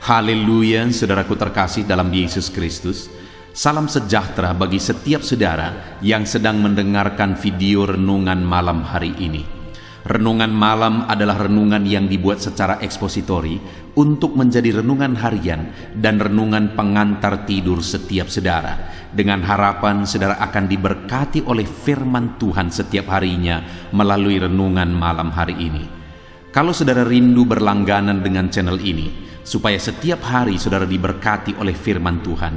Haleluya, saudaraku terkasih dalam Yesus Kristus. Salam sejahtera bagi setiap saudara yang sedang mendengarkan video renungan malam hari ini. Renungan malam adalah renungan yang dibuat secara ekspositori untuk menjadi renungan harian dan renungan pengantar tidur setiap saudara, dengan harapan saudara akan diberkati oleh firman Tuhan setiap harinya melalui renungan malam hari ini. Kalau saudara rindu berlangganan dengan channel ini, supaya setiap hari saudara diberkati oleh firman Tuhan,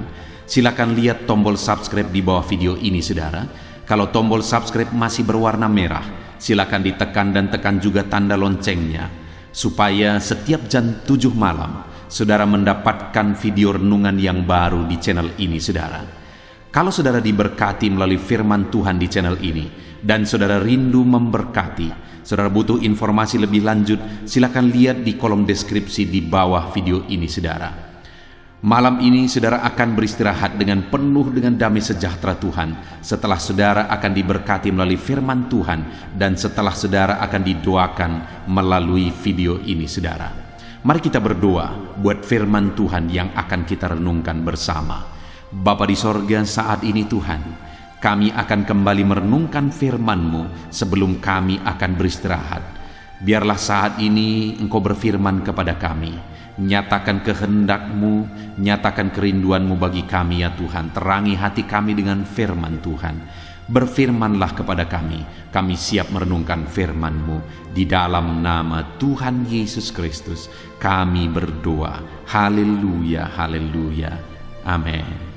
silakan lihat tombol subscribe di bawah video ini saudara. Kalau tombol subscribe masih berwarna merah, silakan ditekan dan tekan juga tanda loncengnya, supaya setiap jam 7 malam saudara mendapatkan video renungan yang baru di channel ini saudara. Kalau saudara diberkati melalui firman Tuhan di channel ini, dan saudara rindu memberkati, saudara butuh informasi lebih lanjut, silakan lihat di kolom deskripsi di bawah video ini saudara. Malam ini saudara akan beristirahat dengan penuh dengan damai sejahtera Tuhan setelah saudara akan diberkati melalui firman Tuhan dan setelah saudara akan didoakan melalui video ini saudara. Mari kita berdoa buat firman Tuhan yang akan kita renungkan bersama. Bapa di sorga, saat ini Tuhan, kami akan kembali merenungkan firman-Mu sebelum kami akan beristirahat. Biarlah saat ini Engkau berfirman kepada kami, nyatakan kehendak-Mu, nyatakan kerinduan-Mu bagi kami ya Tuhan. Terangi hati kami dengan firman Tuhan. Berfirmanlah kepada kami siap merenungkan firman-Mu. Di dalam nama Tuhan Yesus Kristus kami berdoa. Haleluya, haleluya, amin.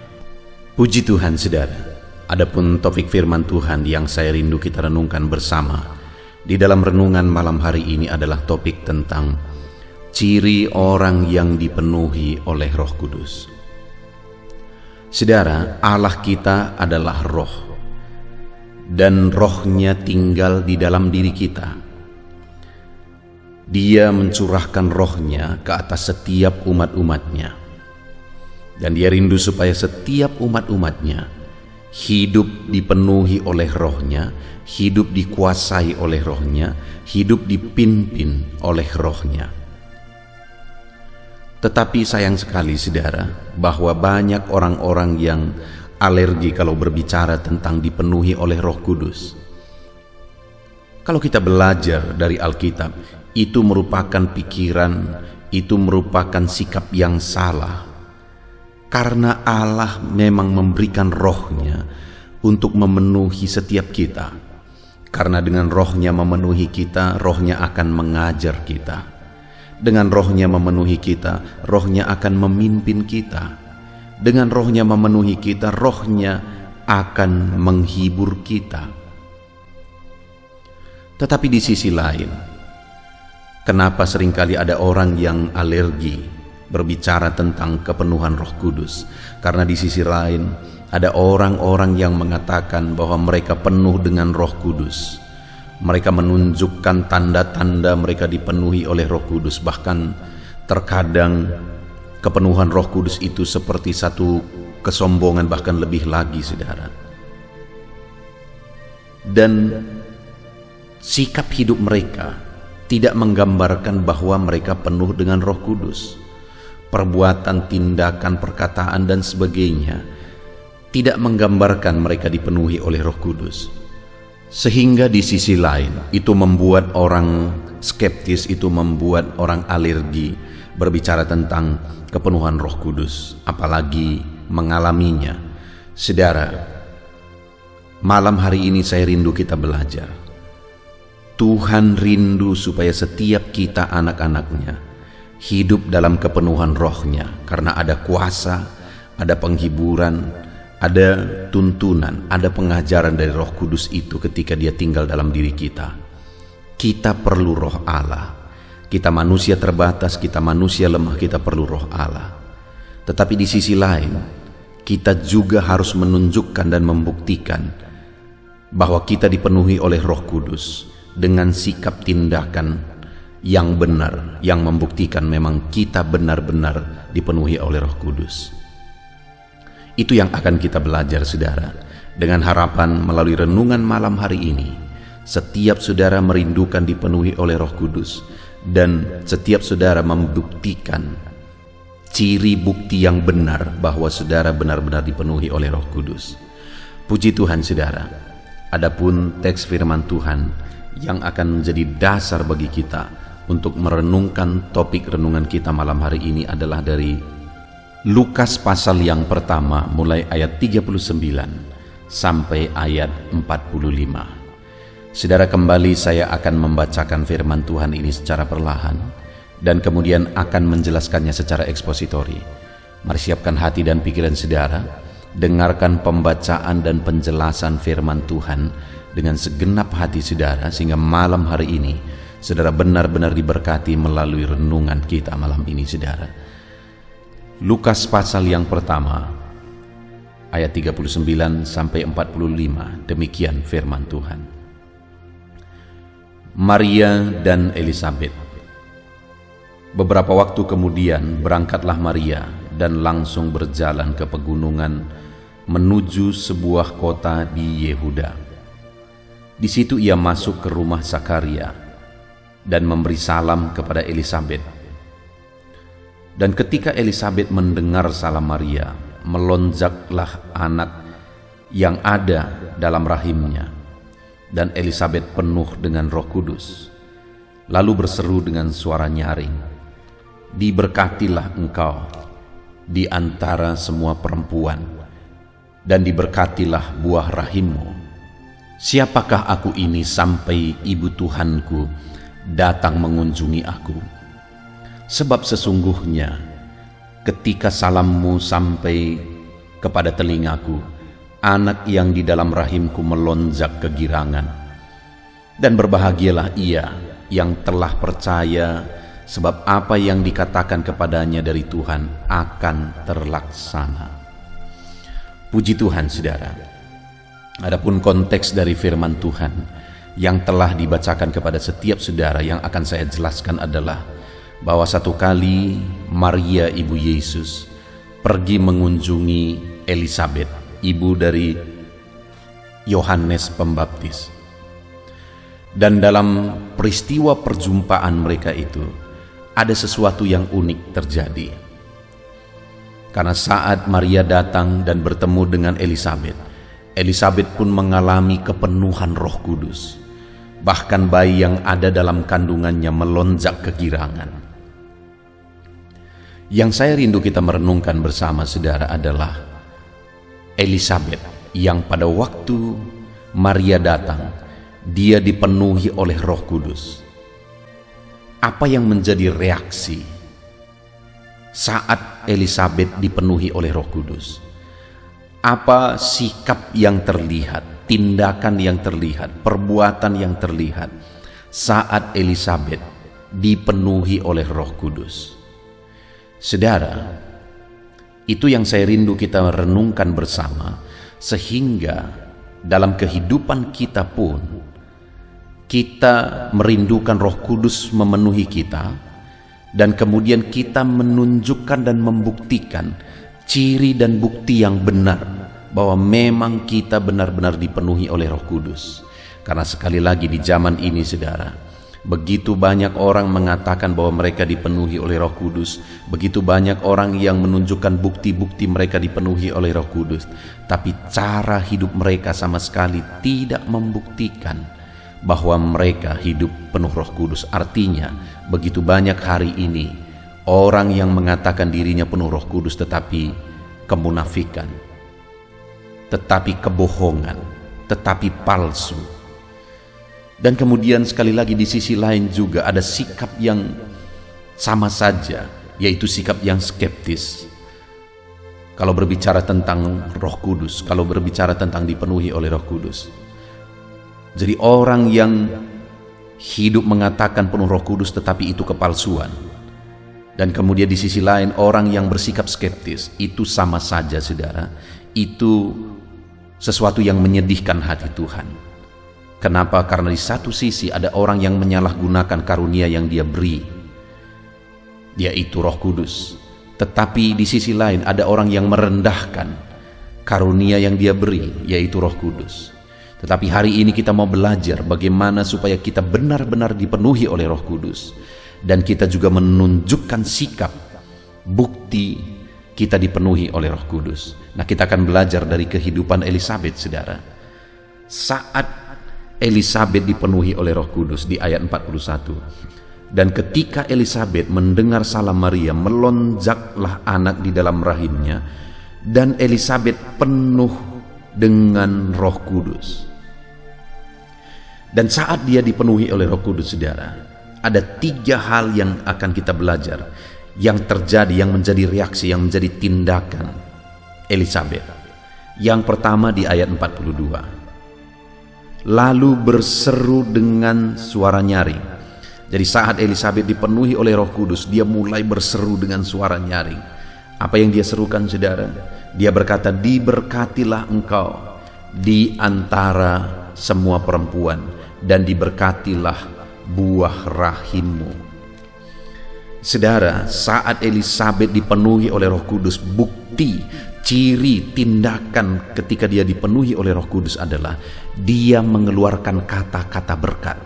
Puji Tuhan saudara. Adapun topik firman Tuhan yang saya rindu kita renungkan bersama di dalam renungan malam hari ini adalah topik tentang ciri orang yang dipenuhi oleh Roh Kudus. Saudara, Allah kita adalah roh, dan rohnya tinggal di dalam diri kita. Dia mencurahkan rohnya ke atas setiap umat-umatnya, dan dia rindu supaya setiap umat-umatnya hidup dipenuhi oleh rohnya, hidup dikuasai oleh rohnya, hidup dipimpin oleh rohnya. Tetapi sayang sekali saudara, bahwa banyak orang-orang yang alergi kalau berbicara tentang dipenuhi oleh Roh Kudus. Kalau kita belajar dari Alkitab, itu merupakan pikiran, itu merupakan sikap yang salah. Karena Allah memang memberikan rohnya untuk memenuhi setiap kita. Karena dengan rohnya memenuhi kita, rohnya akan mengajar kita. Dengan rohnya memenuhi kita, rohnya akan memimpin kita. Dengan rohnya memenuhi kita, rohnya akan menghibur kita. Tetapi di sisi lain, kenapa seringkali ada orang yang alergi berbicara tentang kepenuhan Roh Kudus? Karena di sisi lain ada orang-orang yang mengatakan bahwa mereka penuh dengan Roh Kudus. Mereka menunjukkan tanda-tanda mereka dipenuhi oleh Roh Kudus. Bahkan terkadang kepenuhan Roh Kudus itu seperti satu kesombongan, bahkan lebih lagi saudara. Dan sikap hidup mereka tidak menggambarkan bahwa mereka penuh dengan Roh Kudus. Perbuatan, tindakan, perkataan dan sebagainya tidak menggambarkan mereka dipenuhi oleh Roh Kudus. Sehingga di sisi lain itu membuat orang skeptis, itu membuat orang alergi berbicara tentang kepenuhan Roh Kudus, apalagi mengalaminya. Saudara, malam hari ini saya rindu kita belajar. Tuhan rindu supaya setiap kita anak-anaknya hidup dalam kepenuhan rohnya, karena ada kuasa, ada penghiburan, ada tuntunan, ada pengajaran dari Roh Kudus itu ketika dia tinggal dalam diri kita. Kita perlu roh Allah. Kita manusia terbatas, kita manusia lemah, kita perlu roh Allah. Tetapi di sisi lain, kita juga harus menunjukkan dan membuktikan bahwa kita dipenuhi oleh Roh Kudus dengan sikap tindakan yang benar, yang membuktikan memang kita benar-benar dipenuhi oleh Roh Kudus. Itu yang akan kita belajar saudara, dengan harapan melalui renungan malam hari ini setiap saudara merindukan dipenuhi oleh Roh Kudus, dan setiap saudara membuktikan ciri bukti yang benar bahwa saudara benar-benar dipenuhi oleh Roh Kudus. Puji Tuhan saudara, adapun teks firman Tuhan yang akan menjadi dasar bagi kita untuk merenungkan topik renungan kita malam hari ini adalah dari Lukas pasal yang pertama mulai ayat 39 sampai ayat 45. Saudara, kembali saya akan membacakan firman Tuhan ini secara perlahan dan kemudian akan menjelaskannya secara ekspositori. Mari siapkan hati dan pikiran saudara, dengarkan pembacaan dan penjelasan firman Tuhan dengan segenap hati saudara, sehingga malam hari ini saudara benar-benar diberkati melalui renungan kita malam ini saudara. Lukas pasal yang pertama ayat 39 sampai 45, demikian firman Tuhan. Maria dan Elisabet. Beberapa waktu kemudian berangkatlah Maria dan langsung berjalan ke pegunungan menuju sebuah kota di Yehuda. Di situ ia masuk ke rumah Zakaria dan memberi salam kepada Elisabet. Dan ketika Elisabet mendengar salam Maria, melonjaklah anak yang ada dalam rahimnya, dan Elisabet penuh dengan Roh Kudus, lalu berseru dengan suara nyaring, "Diberkatilah engkau di antara semua perempuan, dan diberkatilah buah rahimmu. Siapakah aku ini sampai ibu Tuhanku datang mengunjungi aku? Sebab sesungguhnya ketika salammu sampai kepada telingaku, anak yang di dalam rahimku melonjak kegirangan. Dan berbahagialah ia yang telah percaya, sebab apa yang dikatakan kepadanya dari Tuhan akan terlaksana." Puji Tuhan saudara. Adapun konteks dari firman Tuhan yang telah dibacakan kepada setiap saudara yang akan saya jelaskan adalah bahwa satu kali Maria ibu Yesus pergi mengunjungi Elisabet, ibu dari Yohanes Pembaptis. Dan dalam peristiwa perjumpaan mereka itu ada sesuatu yang unik terjadi. Karena saat Maria datang dan bertemu dengan Elisabet, Elisabet pun mengalami kepenuhan Roh Kudus. Bahkan bayi yang ada dalam kandungannya melonjak kegirangan. Yang saya rindu kita merenungkan bersama saudara adalah Elisabet yang pada waktu Maria datang, dia dipenuhi oleh Roh Kudus. Apa yang menjadi reaksi saat Elisabet dipenuhi oleh Roh Kudus? Apa sikap yang terlihat, tindakan yang terlihat, perbuatan yang terlihat saat Elisabet dipenuhi oleh Roh Kudus? Saudara, itu yang saya rindu kita renungkan bersama, sehingga dalam kehidupan kita pun kita merindukan Roh Kudus memenuhi kita, dan kemudian kita menunjukkan dan membuktikan ciri dan bukti yang benar bahwa memang kita benar-benar dipenuhi oleh Roh Kudus. Karena sekali lagi di zaman ini saudara, begitu banyak orang mengatakan bahwa mereka dipenuhi oleh Roh Kudus, begitu banyak orang yang menunjukkan bukti-bukti mereka dipenuhi oleh Roh Kudus, tapi cara hidup mereka sama sekali tidak membuktikan bahwa mereka hidup penuh Roh Kudus. Artinya, begitu banyak hari ini orang yang mengatakan dirinya penuh Roh Kudus tetapi kemunafikan, tetapi kebohongan, tetapi palsu. Dan kemudian sekali lagi di sisi lain juga ada sikap yang sama saja, yaitu sikap yang skeptis. Kalau berbicara tentang Roh Kudus, kalau berbicara tentang dipenuhi oleh Roh Kudus. Jadi orang yang hidup mengatakan penuh Roh Kudus tetapi itu kepalsuan. Dan kemudian di sisi lain orang yang bersikap skeptis, itu sama saja saudara, itu sesuatu yang menyedihkan hati Tuhan. Kenapa? Karena di satu sisi ada orang yang menyalahgunakan karunia yang dia beri, yaitu Roh Kudus. Tetapi di sisi lain ada orang yang merendahkan karunia yang dia beri, yaitu Roh Kudus. Tetapi hari ini kita mau belajar bagaimana supaya kita benar-benar dipenuhi oleh Roh Kudus. Dan kita juga menunjukkan sikap bukti kita dipenuhi oleh Roh Kudus. Nah, kita akan belajar dari kehidupan Elisabet, saudara. Saat Elisabet dipenuhi oleh Roh Kudus di ayat 41. Dan ketika Elisabet mendengar salam Maria, melonjaklah anak di dalam rahimnya, dan Elisabet penuh dengan Roh Kudus. Dan saat dia dipenuhi oleh Roh Kudus, saudara, ada 3 hal yang akan kita belajar, yang terjadi, yang menjadi reaksi, yang menjadi tindakan Elisabet. Yang pertama di ayat 42. Lalu berseru dengan suara nyaring. Jadi saat Elisabet dipenuhi oleh Roh Kudus, dia mulai berseru dengan suara nyaring. Apa yang dia serukan, saudara? Dia berkata, diberkatilah engkau di antara semua perempuan, dan diberkatilah buah rahimmu. Saudara, saat Elisabet dipenuhi oleh Roh Kudus, bukti, ciri, tindakan ketika dia dipenuhi oleh Roh Kudus adalah dia mengeluarkan kata-kata berkat,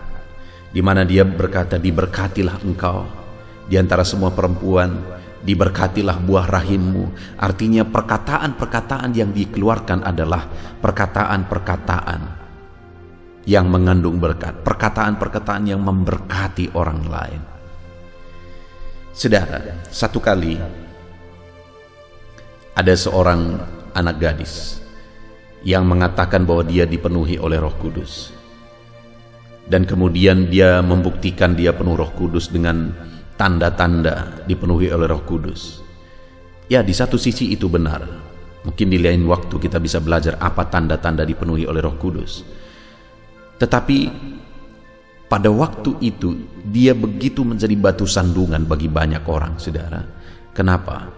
di mana dia berkata, diberkatilah engkau di antara semua perempuan, diberkatilah buah rahimmu. Artinya perkataan-perkataan yang dikeluarkan adalah perkataan-perkataan yang mengandung berkat, perkataan-perkataan yang memberkati orang lain. Saudara, satu kali ada seorang anak gadis yang mengatakan bahwa dia dipenuhi oleh Roh Kudus. Dan kemudian dia membuktikan dia penuh Roh Kudus dengan tanda-tanda dipenuhi oleh Roh Kudus. Ya, di satu sisi itu benar. Mungkin di lain waktu kita bisa belajar apa tanda-tanda dipenuhi oleh Roh Kudus. Tetapi pada waktu itu dia begitu menjadi batu sandungan bagi banyak orang, saudara. Kenapa?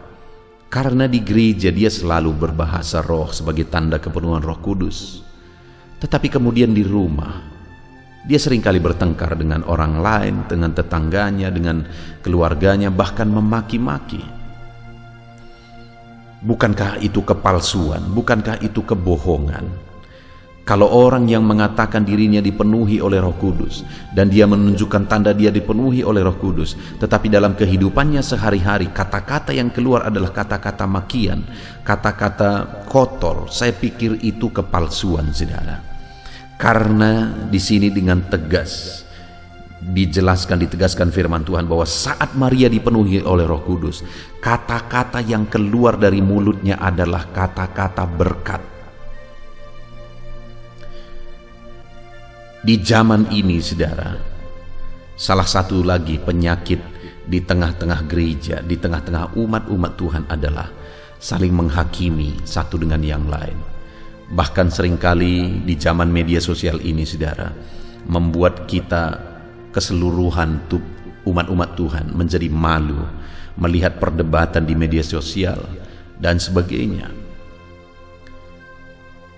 Karena di gereja dia selalu berbahasa roh sebagai tanda kepenuhan Roh Kudus. Tetapi kemudian di rumah dia seringkali bertengkar dengan orang lain, dengan tetangganya, dengan keluarganya, bahkan memaki-maki. Bukankah itu kepalsuan? Bukankah itu kebohongan? Kalau orang yang mengatakan dirinya dipenuhi oleh Roh Kudus dan dia menunjukkan tanda dia dipenuhi oleh Roh Kudus, tetapi dalam kehidupannya sehari-hari kata-kata yang keluar adalah kata-kata makian, kata-kata kotor, saya pikir itu kepalsuan, saudara. Karena di sini dengan tegas ditegaskan firman Tuhan bahwa saat Maria dipenuhi oleh Roh Kudus, kata-kata yang keluar dari mulutnya adalah kata-kata berkat. Di zaman ini, saudara, salah satu lagi penyakit di tengah-tengah gereja, di tengah-tengah umat-umat Tuhan adalah saling menghakimi satu dengan yang lain. Bahkan seringkali di zaman media sosial ini, saudara, membuat kita keseluruhan umat-umat Tuhan menjadi malu melihat perdebatan di media sosial dan sebagainya.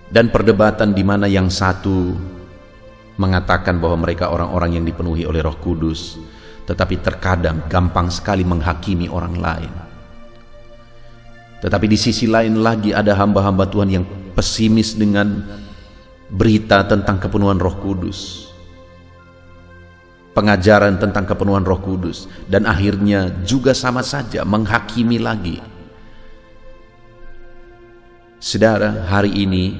Dan perdebatan di mana yang satu mengatakan bahwa mereka orang-orang yang dipenuhi oleh Roh Kudus, tetapi terkadang gampang sekali menghakimi orang lain. Tetapi di sisi lain lagi ada hamba-hamba Tuhan yang pesimis dengan berita tentang kepenuhan Roh Kudus, pengajaran tentang kepenuhan Roh Kudus, dan akhirnya juga sama saja menghakimi lagi. Saudara, hari ini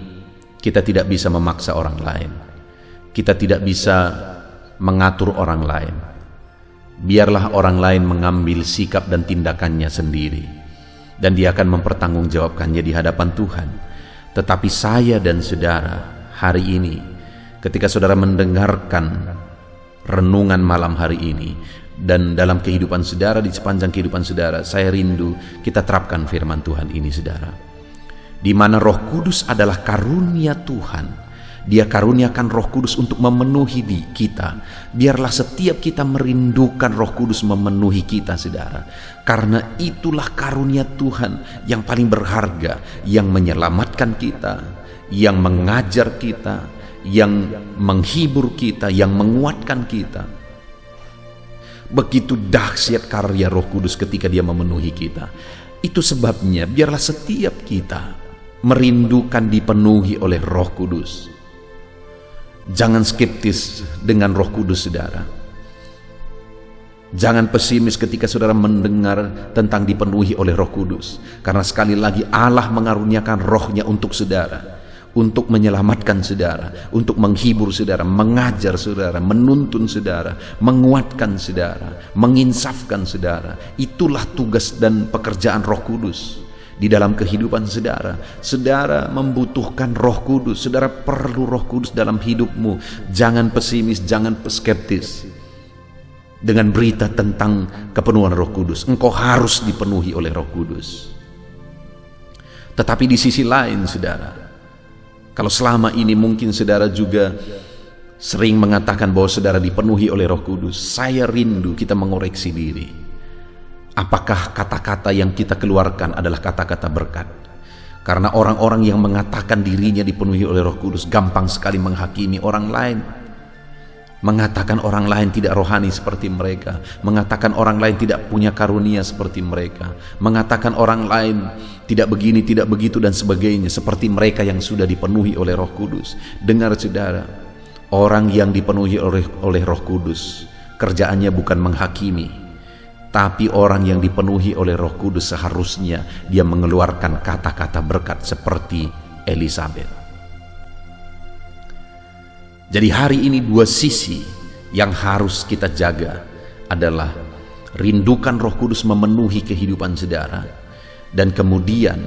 kita tidak bisa memaksa orang lain. Kita tidak bisa mengatur orang lain. Biarlah orang lain mengambil sikap dan tindakannya sendiri, dan dia akan mempertanggungjawabkannya di hadapan Tuhan. Tetapi saya dan saudara, hari ini ketika saudara mendengarkan renungan malam hari ini, dan dalam kehidupan saudara, di sepanjang kehidupan saudara, saya rindu kita terapkan firman Tuhan ini, saudara, di mana Roh Kudus adalah karunia Tuhan. Dia karuniakan Roh Kudus untuk memenuhi kita. Biarlah setiap kita merindukan Roh Kudus memenuhi kita, saudara. Karena itulah karunia Tuhan yang paling berharga, yang menyelamatkan kita, yang mengajar kita, yang menghibur kita, yang menguatkan kita. Begitu dahsyat karya Roh Kudus ketika dia memenuhi kita. Itu sebabnya biarlah setiap kita merindukan dipenuhi oleh Roh Kudus. Jangan skeptis dengan Roh Kudus, saudara. Jangan pesimis ketika saudara mendengar tentang dipenuhi oleh Roh Kudus, karena sekali lagi Allah mengaruniakan rohnya untuk saudara, untuk menyelamatkan saudara, untuk menghibur saudara, mengajar saudara, menuntun saudara, menguatkan saudara, menginsafkan saudara. Itulah tugas dan pekerjaan Roh Kudus di dalam kehidupan saudara. Saudara membutuhkan Roh Kudus, saudara perlu Roh Kudus dalam hidupmu. Jangan pesimis, jangan skeptis dengan berita tentang kepenuhan Roh Kudus. Engkau harus dipenuhi oleh Roh Kudus. Tetapi di sisi lain saudara, kalau selama ini mungkin saudara juga sering mengatakan bahwa saudara dipenuhi oleh Roh Kudus, saya rindu kita mengoreksi diri. Apakah kata-kata yang kita keluarkan adalah kata-kata berkat? Karena orang-orang yang mengatakan dirinya dipenuhi oleh Roh Kudus gampang sekali menghakimi orang lain, mengatakan orang lain tidak rohani seperti mereka, mengatakan orang lain tidak punya karunia seperti mereka, mengatakan orang lain tidak begini, tidak begitu dan sebagainya, seperti mereka yang sudah dipenuhi oleh Roh Kudus. Dengar saudara, orang yang dipenuhi oleh Roh Kudus kerjaannya bukan menghakimi, tapi orang yang dipenuhi oleh Roh Kudus seharusnya dia mengeluarkan kata-kata berkat seperti Elisabet. Jadi hari ini dua sisi yang harus kita jaga adalah rindukan Roh Kudus memenuhi kehidupan saudara, dan kemudian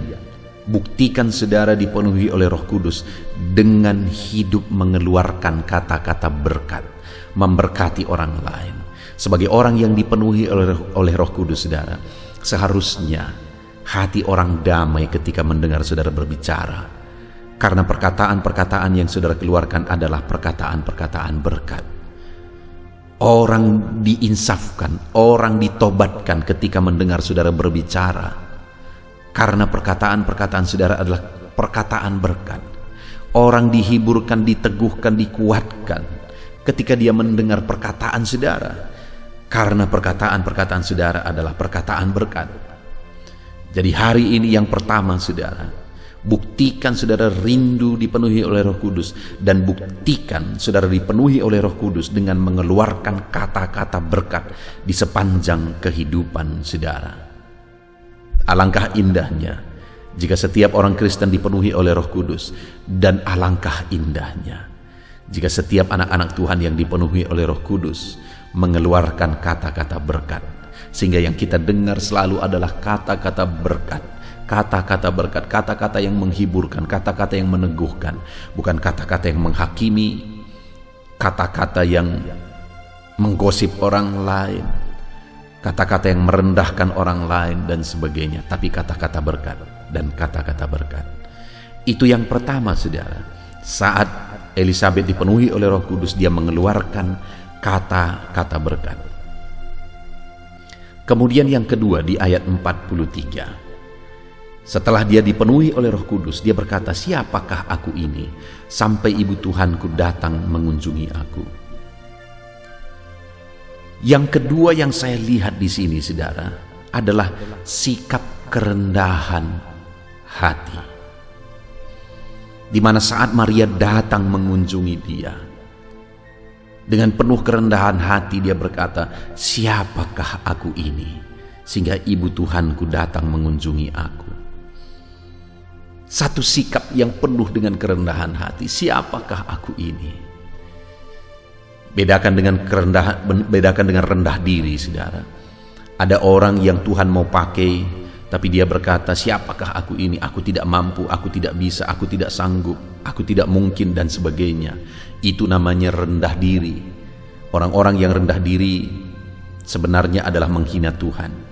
buktikan saudara dipenuhi oleh Roh Kudus dengan hidup mengeluarkan kata-kata berkat, memberkati orang lain. Sebagai orang yang dipenuhi oleh Roh Kudus saudara, seharusnya hati orang damai ketika mendengar saudara berbicara, karena perkataan-perkataan yang saudara keluarkan adalah perkataan-perkataan berkat. Orang diinsafkan, orang ditobatkan ketika mendengar saudara berbicara, karena perkataan-perkataan saudara adalah perkataan berkat. Orang dihiburkan, diteguhkan, dikuatkan ketika dia mendengar perkataan saudara, karena perkataan-perkataan saudara adalah perkataan berkat. Jadi hari ini yang pertama saudara, buktikan saudara rindu dipenuhi oleh Roh Kudus, dan buktikan saudara dipenuhi oleh Roh Kudus dengan mengeluarkan kata-kata berkat di sepanjang kehidupan saudara. Alangkah indahnya jika setiap orang Kristen dipenuhi oleh Roh Kudus, dan alangkah indahnya jika setiap anak-anak Tuhan yang dipenuhi oleh Roh Kudus mengeluarkan kata-kata berkat, sehingga yang kita dengar selalu adalah kata-kata berkat. Kata-kata berkat, kata-kata yang menghiburkan, kata-kata yang meneguhkan, bukan kata-kata yang menghakimi, kata-kata yang menggosip orang lain, kata-kata yang merendahkan orang lain dan sebagainya, tapi kata-kata berkat dan kata-kata berkat. Itu yang pertama saudara. Saat Elisabet dipenuhi oleh Roh Kudus, dia mengeluarkan kata-kata berkat. Kemudian yang kedua di ayat 43, setelah dia dipenuhi oleh Roh Kudus, dia berkata, siapakah aku ini sampai ibu Tuhanku datang mengunjungi aku? Yang kedua yang saya lihat di sini saudara adalah sikap kerendahan hati, di mana saat Maria datang mengunjungi dia, dengan penuh kerendahan hati dia berkata, siapakah aku ini sehingga ibu Tuhanku datang mengunjungi aku? Satu sikap yang penuh dengan kerendahan hati. Siapakah aku ini? Bedakan dengan rendah diri saudara. Ada orang yang Tuhan mau pakai, tapi dia berkata, siapakah aku ini? Aku tidak mampu, aku tidak bisa, aku tidak sanggup, aku tidak mungkin dan sebagainya. Itu namanya rendah diri. Orang-orang yang rendah diri sebenarnya adalah menghina Tuhan.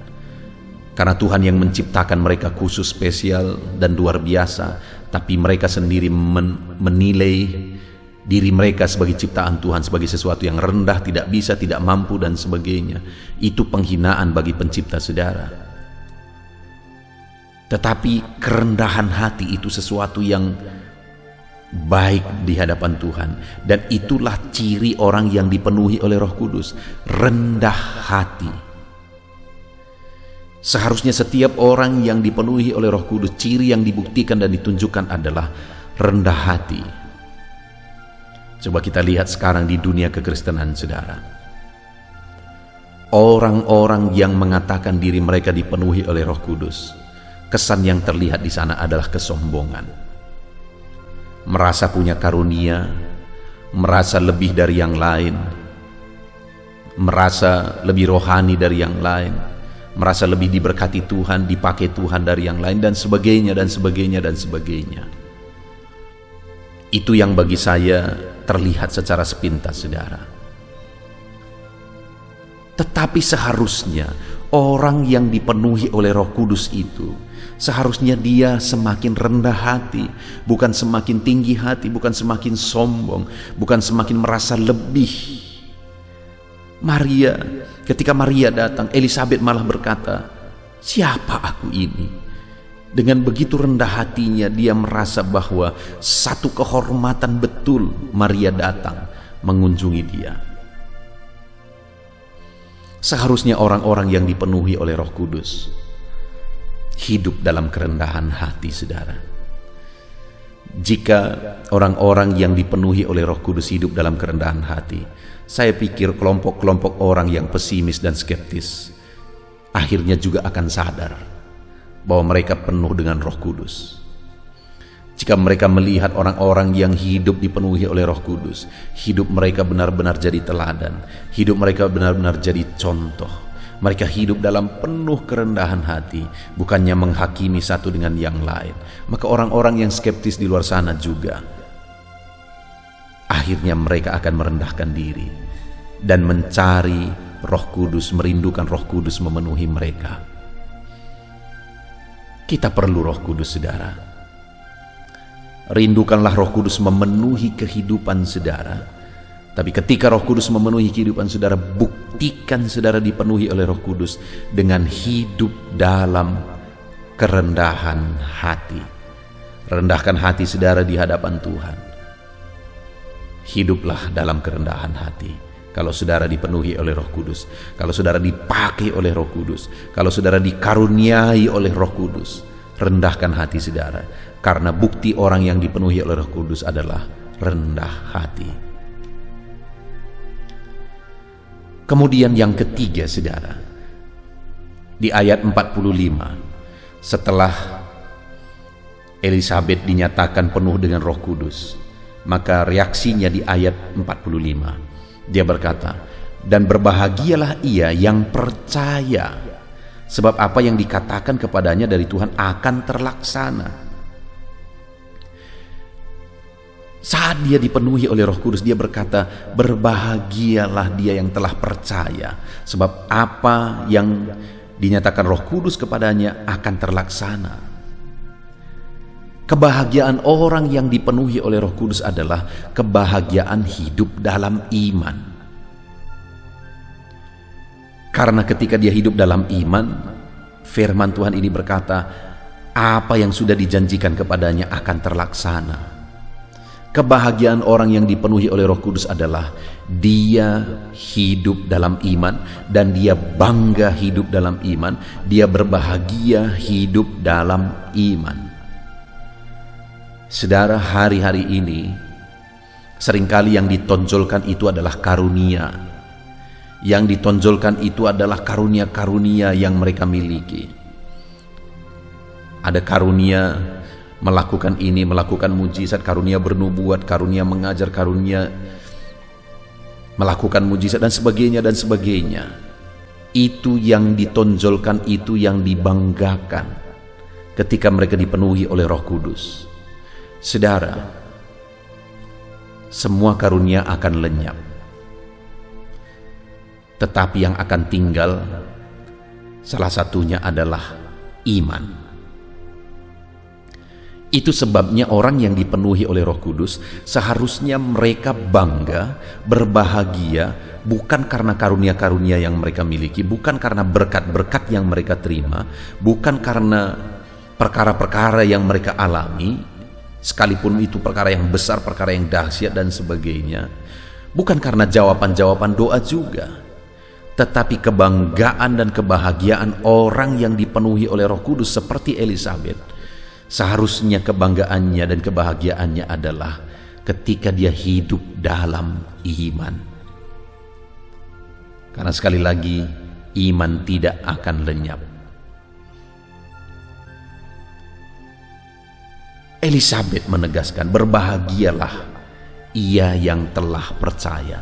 Karena Tuhan yang menciptakan mereka khusus, spesial dan luar biasa, tapi mereka sendiri menilai diri mereka sebagai ciptaan Tuhan sebagai sesuatu yang rendah, tidak bisa, tidak mampu dan sebagainya. Itu penghinaan bagi pencipta saudara. Tetapi kerendahan hati itu sesuatu yang baik di hadapan Tuhan, dan itulah ciri orang yang dipenuhi oleh Roh Kudus, rendah hati. Seharusnya setiap orang yang dipenuhi oleh Roh Kudus, ciri yang dibuktikan dan ditunjukkan adalah rendah hati. Coba kita lihat sekarang di dunia kekristenan saudara. orang-orang yang mengatakan diri mereka dipenuhi oleh Roh Kudus, kesan yang terlihat di sana adalah kesombongan. Merasa punya karunia, merasa lebih dari yang lain, merasa lebih rohani dari yang lain, merasa lebih diberkati Tuhan, dipakai Tuhan dari yang lain, dan sebagainya, dan sebagainya, dan sebagainya. Itu yang bagi saya terlihat secara sepintas, saudara. Tetapi seharusnya orang yang dipenuhi oleh Roh Kudus itu, seharusnya dia semakin rendah hati, bukan semakin tinggi hati, bukan semakin sombong, bukan semakin merasa lebih. Ketika Maria datang, Elisabet malah berkata, "Siapa aku ini?" Dengan begitu rendah hatinya, dia merasa bahwa satu kehormatan betul Maria datang mengunjungi dia. Seharusnya orang-orang yang dipenuhi oleh Roh Kudus hidup dalam kerendahan hati, saudara. Jika orang-orang yang dipenuhi oleh Roh Kudus hidup dalam kerendahan hati, saya pikir kelompok-kelompok orang yang pesimis dan skeptis akhirnya juga akan sadar bahwa mereka penuh dengan Roh Kudus. Jika mereka melihat orang-orang yang hidup dipenuhi oleh Roh Kudus, hidup mereka benar-benar jadi teladan, hidup mereka benar-benar jadi contoh. Mereka hidup dalam penuh kerendahan hati, bukannya menghakimi satu dengan yang lain. Maka orang-orang yang skeptis di luar sana juga, akhirnya mereka akan merendahkan diri dan mencari Roh Kudus, merindukan Roh Kudus memenuhi mereka. Kita perlu Roh Kudus, saudara. Rindukanlah Roh Kudus memenuhi kehidupan saudara. Tapi ketika Roh Kudus memenuhi kehidupan saudara, buktikan saudara dipenuhi oleh Roh Kudus dengan hidup dalam kerendahan hati. Rendahkan hati saudara di hadapan Tuhan. Hiduplah dalam kerendahan hati. Kalau saudara dipenuhi oleh Roh Kudus, kalau saudara dipakai oleh Roh Kudus, kalau saudara dikaruniai oleh Roh Kudus, rendahkan hati saudara. Karena bukti orang yang dipenuhi oleh Roh Kudus adalah rendah hati. Kemudian yang ketiga, saudara, di ayat 45, setelah Elisabet dinyatakan penuh dengan Roh Kudus, maka reaksinya di ayat 45, dia berkata, "Dan berbahagialah ia yang percaya, sebab apa yang dikatakan kepadanya dari Tuhan akan terlaksana." Saat dia dipenuhi oleh Roh Kudus, dia berkata, "Berbahagialah dia yang telah percaya, sebab apa yang dinyatakan Roh Kudus kepadanya akan terlaksana." Kebahagiaan orang yang dipenuhi oleh Roh Kudus adalah kebahagiaan hidup dalam iman. Karena ketika dia hidup dalam iman, firman Tuhan ini berkata, apa yang sudah dijanjikan kepadanya akan terlaksana. Kebahagiaan orang yang dipenuhi oleh Roh Kudus adalah dia hidup dalam iman dan dia bangga hidup dalam iman, dia berbahagia hidup dalam iman. Saudara, hari-hari ini seringkali yang ditonjolkan itu adalah karunia. Yang ditonjolkan itu adalah karunia-karunia yang mereka miliki. Ada karunia melakukan ini, melakukan mujizat, karunia bernubuat, karunia mengajar, karunia melakukan mujizat, dan sebagainya, dan sebagainya. Itu yang ditonjolkan, itu yang dibanggakan ketika mereka dipenuhi oleh Roh Kudus. Saudara, semua karunia akan lenyap, tetapi yang akan tinggal salah satunya adalah iman. Itu sebabnya orang yang dipenuhi oleh Roh Kudus seharusnya mereka bangga, berbahagia, bukan karena karunia-karunia yang mereka miliki, bukan karena berkat-berkat yang mereka terima, bukan karena perkara-perkara yang mereka alami, sekalipun itu perkara yang besar, perkara yang dahsyat dan sebagainya, bukan karena jawaban-jawaban doa juga, tetapi kebanggaan dan kebahagiaan orang yang dipenuhi oleh Roh Kudus seperti Elisabet. Seharusnya kebanggaannya dan kebahagiaannya adalah ketika dia hidup dalam iman. Karena sekali lagi, iman tidak akan lenyap. Elisabet menegaskan, berbahagialah ia yang telah percaya.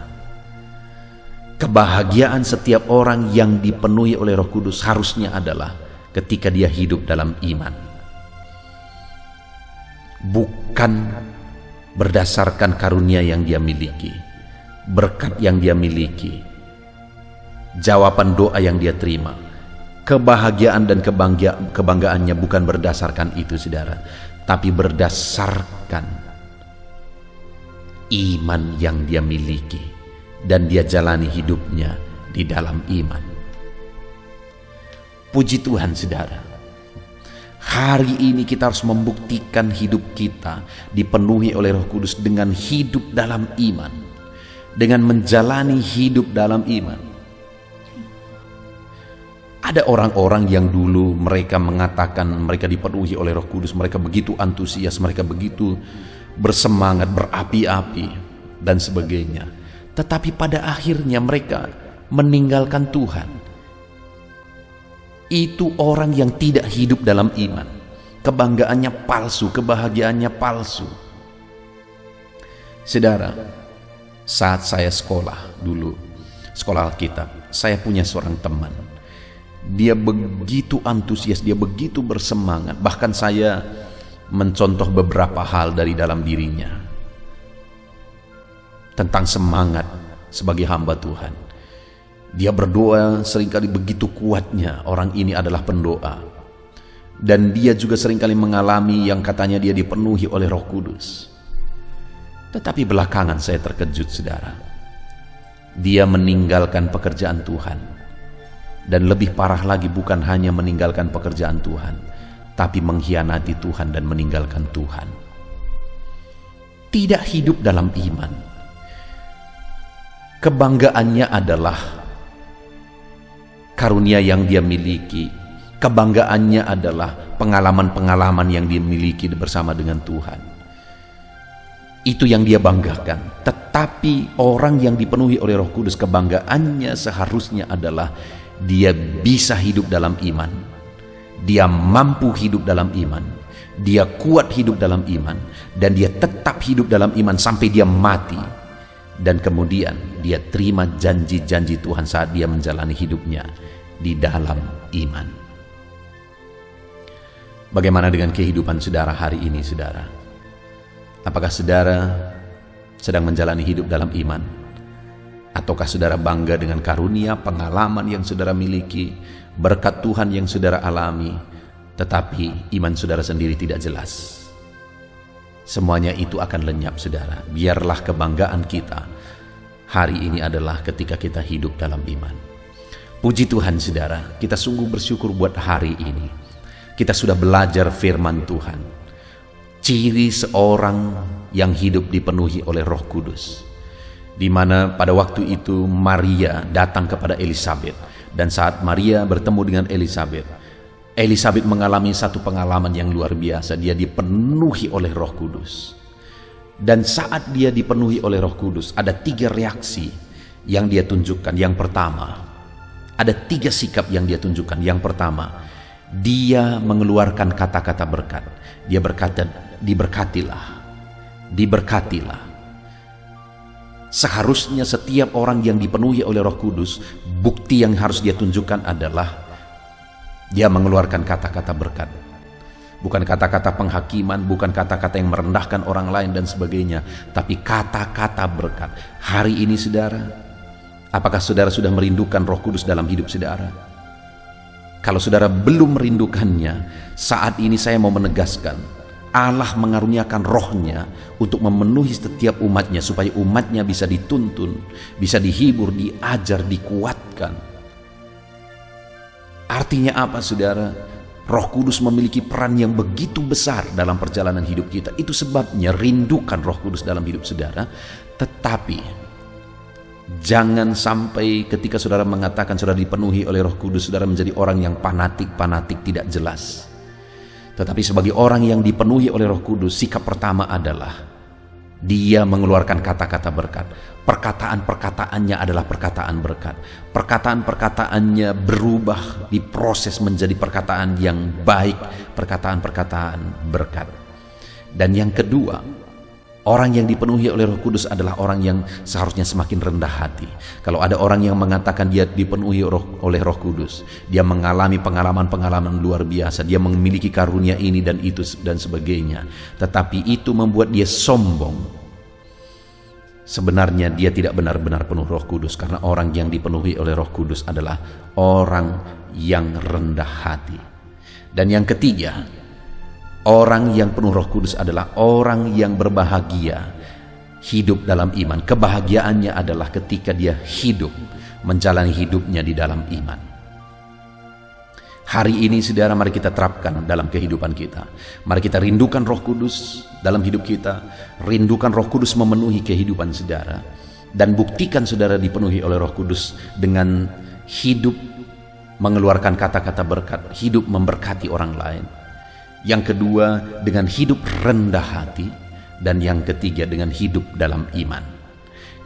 Kebahagiaan setiap orang yang dipenuhi oleh Roh Kudus harusnya adalah ketika dia hidup dalam iman. Bukan berdasarkan karunia yang dia miliki, berkat yang dia miliki, jawaban doa yang dia terima. Kebahagiaan dan kebanggaannya bukan berdasarkan itu, saudara, tapi berdasarkan iman yang dia miliki dan dia jalani hidupnya di dalam iman. Puji Tuhan, saudara. Hari ini kita harus membuktikan hidup kita dipenuhi oleh Roh Kudus dengan hidup dalam iman, dengan menjalani hidup dalam iman. Ada orang-orang yang dulu mereka mengatakan mereka dipenuhi oleh Roh Kudus, mereka begitu antusias, mereka begitu bersemangat, berapi-api dan sebagainya. Tetapi pada akhirnya mereka meninggalkan Tuhan. Itu orang yang tidak hidup dalam iman. Kebanggaannya palsu, kebahagiaannya palsu. Saudara, saat saya sekolah dulu, sekolah Alkitab, saya punya seorang teman. Dia begitu antusias, dia begitu bersemangat. Bahkan saya mencontoh beberapa hal dari dalam dirinya tentang semangat sebagai hamba Tuhan. Dia berdoa seringkali begitu kuatnya. Orang ini adalah pendoa. Dan dia juga seringkali mengalami yang katanya dia dipenuhi oleh Roh Kudus. Tetapi belakangan saya terkejut, saudara. Dia meninggalkan pekerjaan Tuhan. Dan lebih parah lagi, bukan hanya meninggalkan pekerjaan Tuhan, tapi mengkhianati Tuhan dan meninggalkan Tuhan. Tidak hidup dalam iman. Kebanggaannya adalah karunia yang dia miliki. Kebanggaannya adalah pengalaman-pengalaman yang dia miliki bersama dengan Tuhan. Itu yang dia banggakan. Tetapi orang yang dipenuhi oleh Roh Kudus, kebanggaannya seharusnya adalah dia bisa hidup dalam iman. Dia mampu hidup dalam iman. Dia kuat hidup dalam iman. Dan dia tetap hidup dalam iman sampai dia mati. Dan kemudian dia terima janji-janji Tuhan saat dia menjalani hidupnya di dalam iman. Bagaimana dengan kehidupan saudara hari ini, saudara? Apakah saudara sedang menjalani hidup dalam iman? Ataukah saudara bangga dengan karunia, pengalaman yang saudara miliki, berkat Tuhan yang saudara alami, tetapi iman saudara sendiri tidak jelas? Semuanya itu akan lenyap, saudara. Biarlah kebanggaan kita hari ini adalah ketika kita hidup dalam iman. Puji Tuhan, saudara, kita sungguh bersyukur buat hari ini. Kita sudah belajar firman Tuhan. Ciri seorang yang hidup dipenuhi oleh Roh Kudus. Di mana pada waktu itu Maria datang kepada Elisabet, dan saat Maria bertemu dengan Elisabet, Elisabet mengalami satu pengalaman yang luar biasa. Dia dipenuhi oleh Roh Kudus. Dan saat dia dipenuhi oleh Roh Kudus, ada 3 reaksi yang dia tunjukkan. Yang pertama, ada 3 sikap yang dia tunjukkan. Yang pertama, dia mengeluarkan kata-kata berkat. Dia berkata, diberkatilah, diberkatilah. Seharusnya setiap orang yang dipenuhi oleh Roh Kudus, bukti yang harus dia tunjukkan adalah dia mengeluarkan kata-kata berkat. Bukan kata-kata penghakiman, bukan kata-kata yang merendahkan orang lain dan sebagainya, tapi kata-kata berkat. Hari ini, saudara, apakah saudara sudah merindukan Roh Kudus dalam hidup saudara? Kalau saudara belum merindukannya, saat ini saya mau menegaskan, Allah mengaruniakan rohnya untuk memenuhi setiap umatnya, supaya umatnya bisa dituntun, bisa dihibur, diajar, dikuatkan. Artinya apa, saudara? Roh Kudus memiliki peran yang begitu besar dalam perjalanan hidup kita. Itu sebabnya rindukan Roh Kudus dalam hidup saudara. Tetapi jangan sampai ketika saudara mengatakan saudara dipenuhi oleh Roh Kudus, saudara menjadi orang yang fanatik tidak jelas. Tetapi sebagai orang yang dipenuhi oleh Roh Kudus, sikap pertama adalah Dia mengeluarkan kata-kata berkat. Perkataan-perkataannya adalah perkataan berkat. Perkataan-perkataannya berubah, diproses menjadi perkataan yang baik, perkataan-perkataan berkat. Dan yang kedua, orang yang dipenuhi oleh Roh Kudus adalah orang yang seharusnya semakin rendah hati. Kalau ada orang yang mengatakan dia dipenuhi oleh Roh Kudus, dia mengalami pengalaman-pengalaman luar biasa, dia memiliki karunia ini dan itu dan sebagainya, tetapi itu membuat dia sombong. Sebenarnya dia tidak benar-benar penuh Roh Kudus, karena orang yang dipenuhi oleh Roh Kudus adalah orang yang rendah hati. Dan yang ketiga, orang yang penuh Roh Kudus adalah orang yang berbahagia, hidup dalam iman. Kebahagiaannya adalah ketika dia hidup, menjalani hidupnya di dalam iman. Hari ini saudara, mari kita terapkan dalam kehidupan kita. Mari kita rindukan Roh Kudus dalam hidup kita. Rindukan Roh Kudus memenuhi kehidupan saudara. Dan buktikan saudara dipenuhi oleh Roh Kudus dengan hidup mengeluarkan kata-kata berkat, hidup memberkati orang lain. Yang kedua, dengan hidup rendah hati. Dan yang ketiga, dengan hidup dalam iman.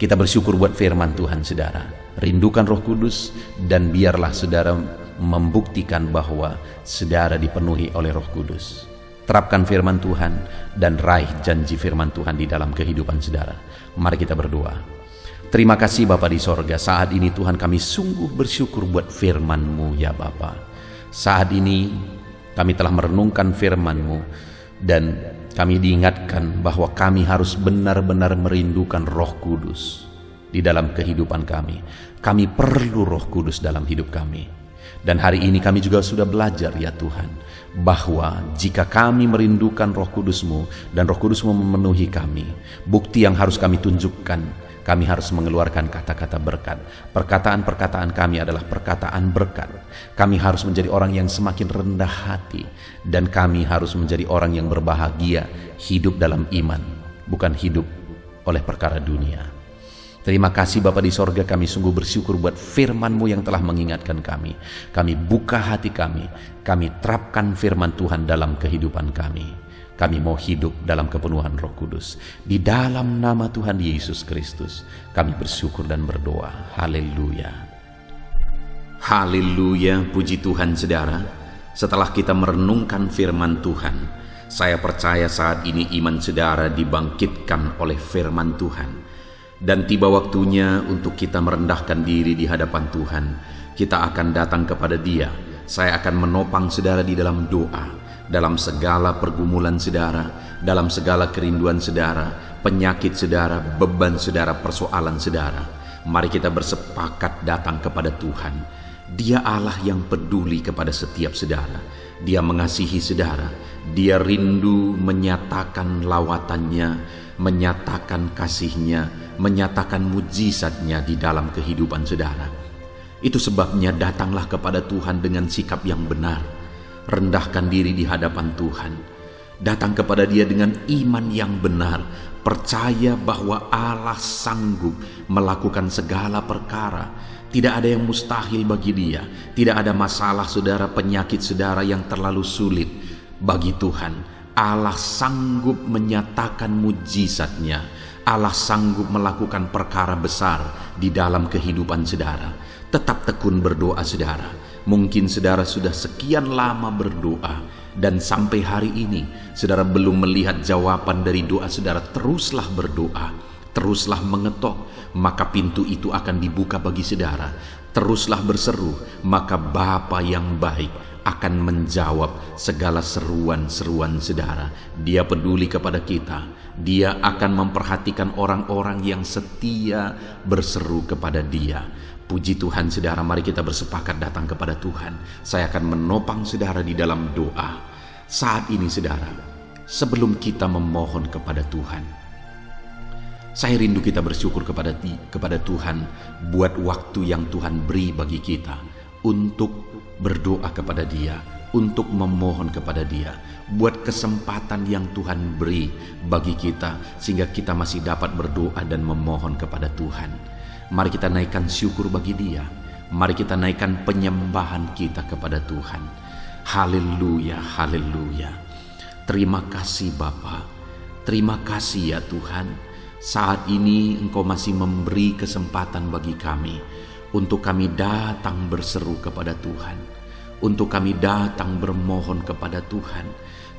Kita bersyukur buat firman Tuhan saudara. Rindukan Roh Kudus dan biarlah saudara membuktikan bahwa saudara dipenuhi oleh Roh Kudus. Terapkan firman Tuhan dan raih janji firman Tuhan di dalam kehidupan saudara. Mari kita berdoa. Terima kasih Bapa di sorga, saat ini Tuhan kami sungguh bersyukur buat firman-Mu ya Bapa. Saat ini kami telah merenungkan firman-Mu dan kami diingatkan bahwa kami harus benar-benar merindukan Roh Kudus di dalam kehidupan kami. Kami perlu Roh Kudus dalam hidup kami. Dan hari ini kami juga sudah belajar ya Tuhan, bahwa jika kami merindukan Roh Kudus-Mu dan Roh Kudus-Mu memenuhi kami, bukti yang harus kami tunjukkan, kami harus mengeluarkan kata-kata berkat. Perkataan-perkataan kami adalah perkataan berkat. Kami harus menjadi orang yang semakin rendah hati, dan kami harus menjadi orang yang berbahagia, hidup dalam iman, bukan hidup oleh perkara dunia. Terima kasih Bapa di sorga, kami sungguh bersyukur buat firman-Mu yang telah mengingatkan kami. Kami buka hati kami terapkan firman Tuhan dalam kehidupan kami. Kami mau hidup dalam kepenuhan Roh Kudus. Di dalam nama Tuhan Yesus Kristus, kami bersyukur dan berdoa. Haleluya. Haleluya, puji Tuhan saudara. Setelah kita merenungkan firman Tuhan, saya percaya saat ini iman saudara dibangkitkan oleh firman Tuhan. Dan tiba waktunya untuk kita merendahkan diri di hadapan Tuhan. Kita akan datang kepada Dia. Saya akan menopang saudara di dalam doa, dalam segala pergumulan saudara, dalam segala kerinduan saudara, penyakit saudara, beban saudara, persoalan saudara. Mari kita bersepakat datang kepada Tuhan. Dia Allah yang peduli kepada setiap saudara. Dia mengasihi saudara. Dia rindu menyatakan lawatannya, menyatakan kasihnya, menyatakan mujizatnya di dalam kehidupan saudara. Itu sebabnya datanglah kepada Tuhan dengan sikap yang benar. Rendahkan diri di hadapan Tuhan. Datang kepada Dia dengan iman yang benar. Percaya bahwa Allah sanggup melakukan segala perkara. Tidak ada yang mustahil bagi Dia. Tidak ada masalah saudara, penyakit saudara yang terlalu sulit bagi Tuhan. Allah sanggup menyatakan mujizatnya. Allah sanggup melakukan perkara besar di dalam kehidupan saudara. Tetap tekun berdoa saudara. Mungkin saudara sudah sekian lama berdoa dan sampai hari ini saudara belum melihat jawaban dari doa saudara. Teruslah berdoa, teruslah mengetok, maka pintu itu akan dibuka bagi saudara. Teruslah berseru, maka Bapa yang baik akan menjawab segala seruan-seruan saudara. Dia peduli kepada kita. Dia akan memperhatikan orang-orang yang setia berseru kepada Dia. Puji Tuhan saudara, mari kita bersepakat datang kepada Tuhan. Saya akan menopang saudara di dalam doa. Saat ini saudara, sebelum kita memohon kepada Tuhan, saya rindu kita bersyukur kepada Tuhan buat waktu yang Tuhan beri bagi kita untuk berdoa kepada Dia, untuk memohon kepada Dia, buat kesempatan yang Tuhan beri bagi kita sehingga kita masih dapat berdoa dan memohon kepada Tuhan. Mari kita naikkan syukur bagi Dia. Mari kita naikkan penyembahan kita kepada Tuhan. Haleluya, haleluya. Terima kasih Bapa. Terima kasih ya Tuhan, saat ini Engkau masih memberi kesempatan bagi kami untuk kami datang berseru kepada Tuhan, untuk kami datang bermohon kepada Tuhan.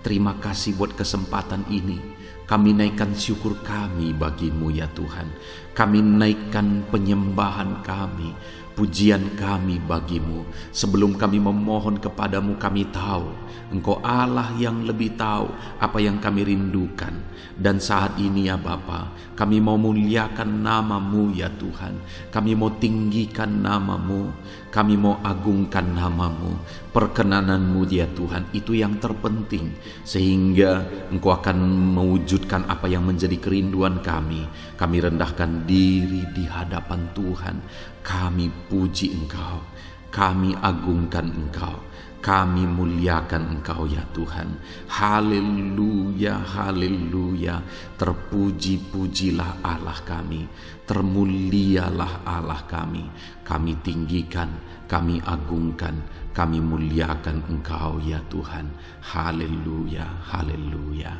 Terima kasih buat kesempatan ini. Kami naikkan syukur kami bagimu ya Tuhan. Kami naikkan penyembahan kami, pujian kami bagimu. Sebelum kami memohon kepadamu, kami tahu Engkau Allah yang lebih tahu apa yang kami rindukan. Dan saat ini ya Bapa, kami mau muliakan namamu ya Tuhan. Kami mau tinggikan namamu, kami mau agungkan namamu. Perkenananmu ya Tuhan, itu yang terpenting, sehingga Engkau akan mewujudkan apa yang menjadi kerinduan kami. Kami rendahkan diri di hadapan Tuhan. Kami puji Engkau, kami agungkan Engkau, kami muliakan Engkau ya Tuhan. Haleluya, haleluya. Terpuji-pujilah Allah kami, termulialah Allah kami. Kami tinggikan, kami agungkan, kami muliakan Engkau ya Tuhan. Haleluya, haleluya.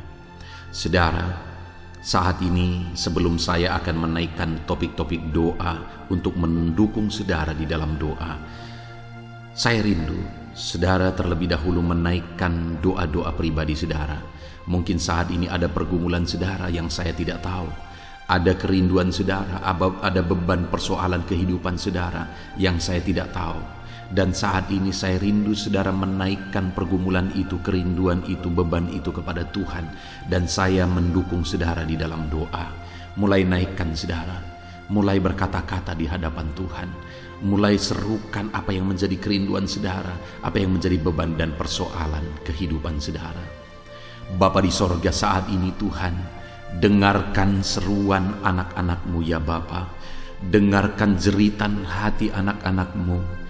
Saudara, saat ini sebelum saya akan menaikkan topik-topik doa untuk mendukung saudara di dalam doa, saya rindu saudara terlebih dahulu menaikkan doa-doa pribadi saudara. Mungkin saat ini ada pergumulan saudara yang saya tidak tahu. Ada kerinduan saudara, ada beban persoalan kehidupan saudara yang saya tidak tahu. Dan saat ini saya rindu saudara menaikkan pergumulan itu, kerinduan itu, beban itu kepada Tuhan. Dan saya mendukung saudara di dalam doa. Mulai naikkan saudara, mulai berkata-kata di hadapan Tuhan. Mulai serukan apa yang menjadi kerinduan saudara, apa yang menjadi beban dan persoalan kehidupan saudara. Bapa di sorga, saat ini Tuhan, dengarkan seruan anak-anak-Mu ya Bapa. Dengarkan jeritan hati anak-anak-Mu.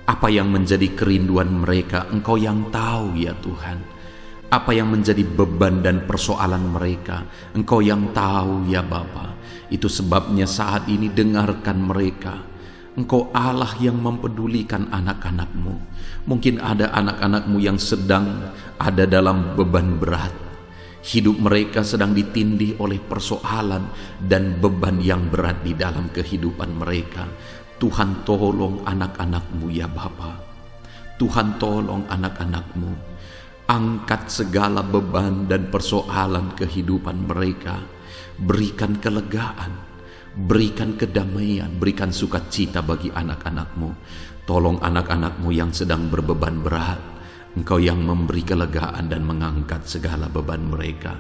Apa yang menjadi kerinduan mereka, Engkau yang tahu ya Tuhan. Apa yang menjadi beban dan persoalan mereka, Engkau yang tahu ya Bapa. Itu sebabnya saat ini dengarkan mereka. Engkau Allah yang mempedulikan anak-anak-Mu. Mungkin ada anak-anak-Mu yang sedang ada dalam beban berat. Hidup mereka sedang ditindih oleh persoalan dan beban yang berat di dalam kehidupan mereka. Tuhan tolong anak-anak-Mu ya Bapa. Tuhan tolong anak-anak-Mu. Angkat segala beban dan persoalan kehidupan mereka. Berikan kelegaan, berikan kedamaian, berikan sukacita bagi anak-anak-Mu. Tolong anak-anak-Mu yang sedang berbeban berat. Engkau yang memberi kelegaan dan mengangkat segala beban mereka.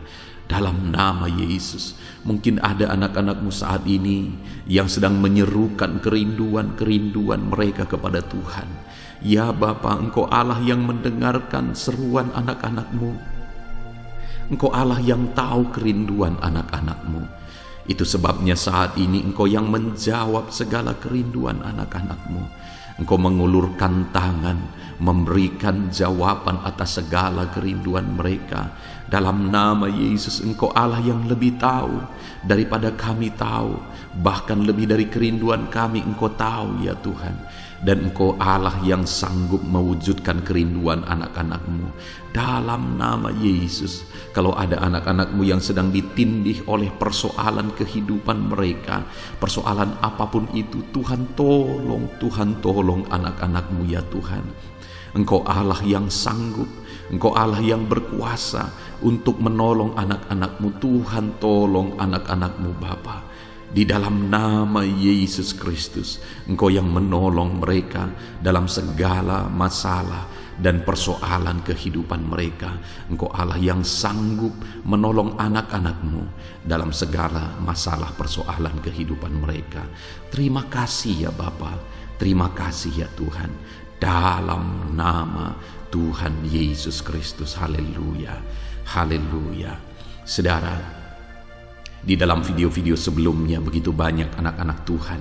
Dalam nama Yesus, mungkin ada anak-anak-Mu saat ini yang sedang menyerukan kerinduan-kerinduan mereka kepada Tuhan. Ya Bapa, Engkau Allah yang mendengarkan seruan anak-anak-Mu. Engkau Allah yang tahu kerinduan anak-anak-Mu. Itu sebabnya saat ini Engkau yang menjawab segala kerinduan anak-anak-Mu. Engkau mengulurkan tangan, memberikan jawaban atas segala kerinduan mereka. Dalam nama Yesus, Engkau Allah yang lebih tahu daripada kami tahu. Bahkan lebih dari kerinduan kami, Engkau tahu ya Tuhan. Dan Engkau Allah yang sanggup mewujudkan kerinduan anak-anak-Mu. Dalam nama Yesus, kalau ada anak-anak-Mu yang sedang ditindih oleh persoalan kehidupan mereka, persoalan apapun itu, Tuhan tolong anak-anak-Mu ya Tuhan. Engkau Allah yang sanggup, Engkau Allah yang berkuasa untuk menolong anak-anak-Mu. Tuhan tolong anak-anak-Mu Bapa. Di dalam nama Yesus Kristus, Engkau yang menolong mereka dalam segala masalah dan persoalan kehidupan mereka. Engkau Allah yang sanggup menolong anak-anak-Mu dalam segala masalah persoalan kehidupan mereka. Terima kasih ya Bapa, terima kasih ya Tuhan. Dalam nama Tuhan Yesus Kristus, haleluya, haleluya. Saudara, di dalam video-video sebelumnya begitu banyak anak-anak Tuhan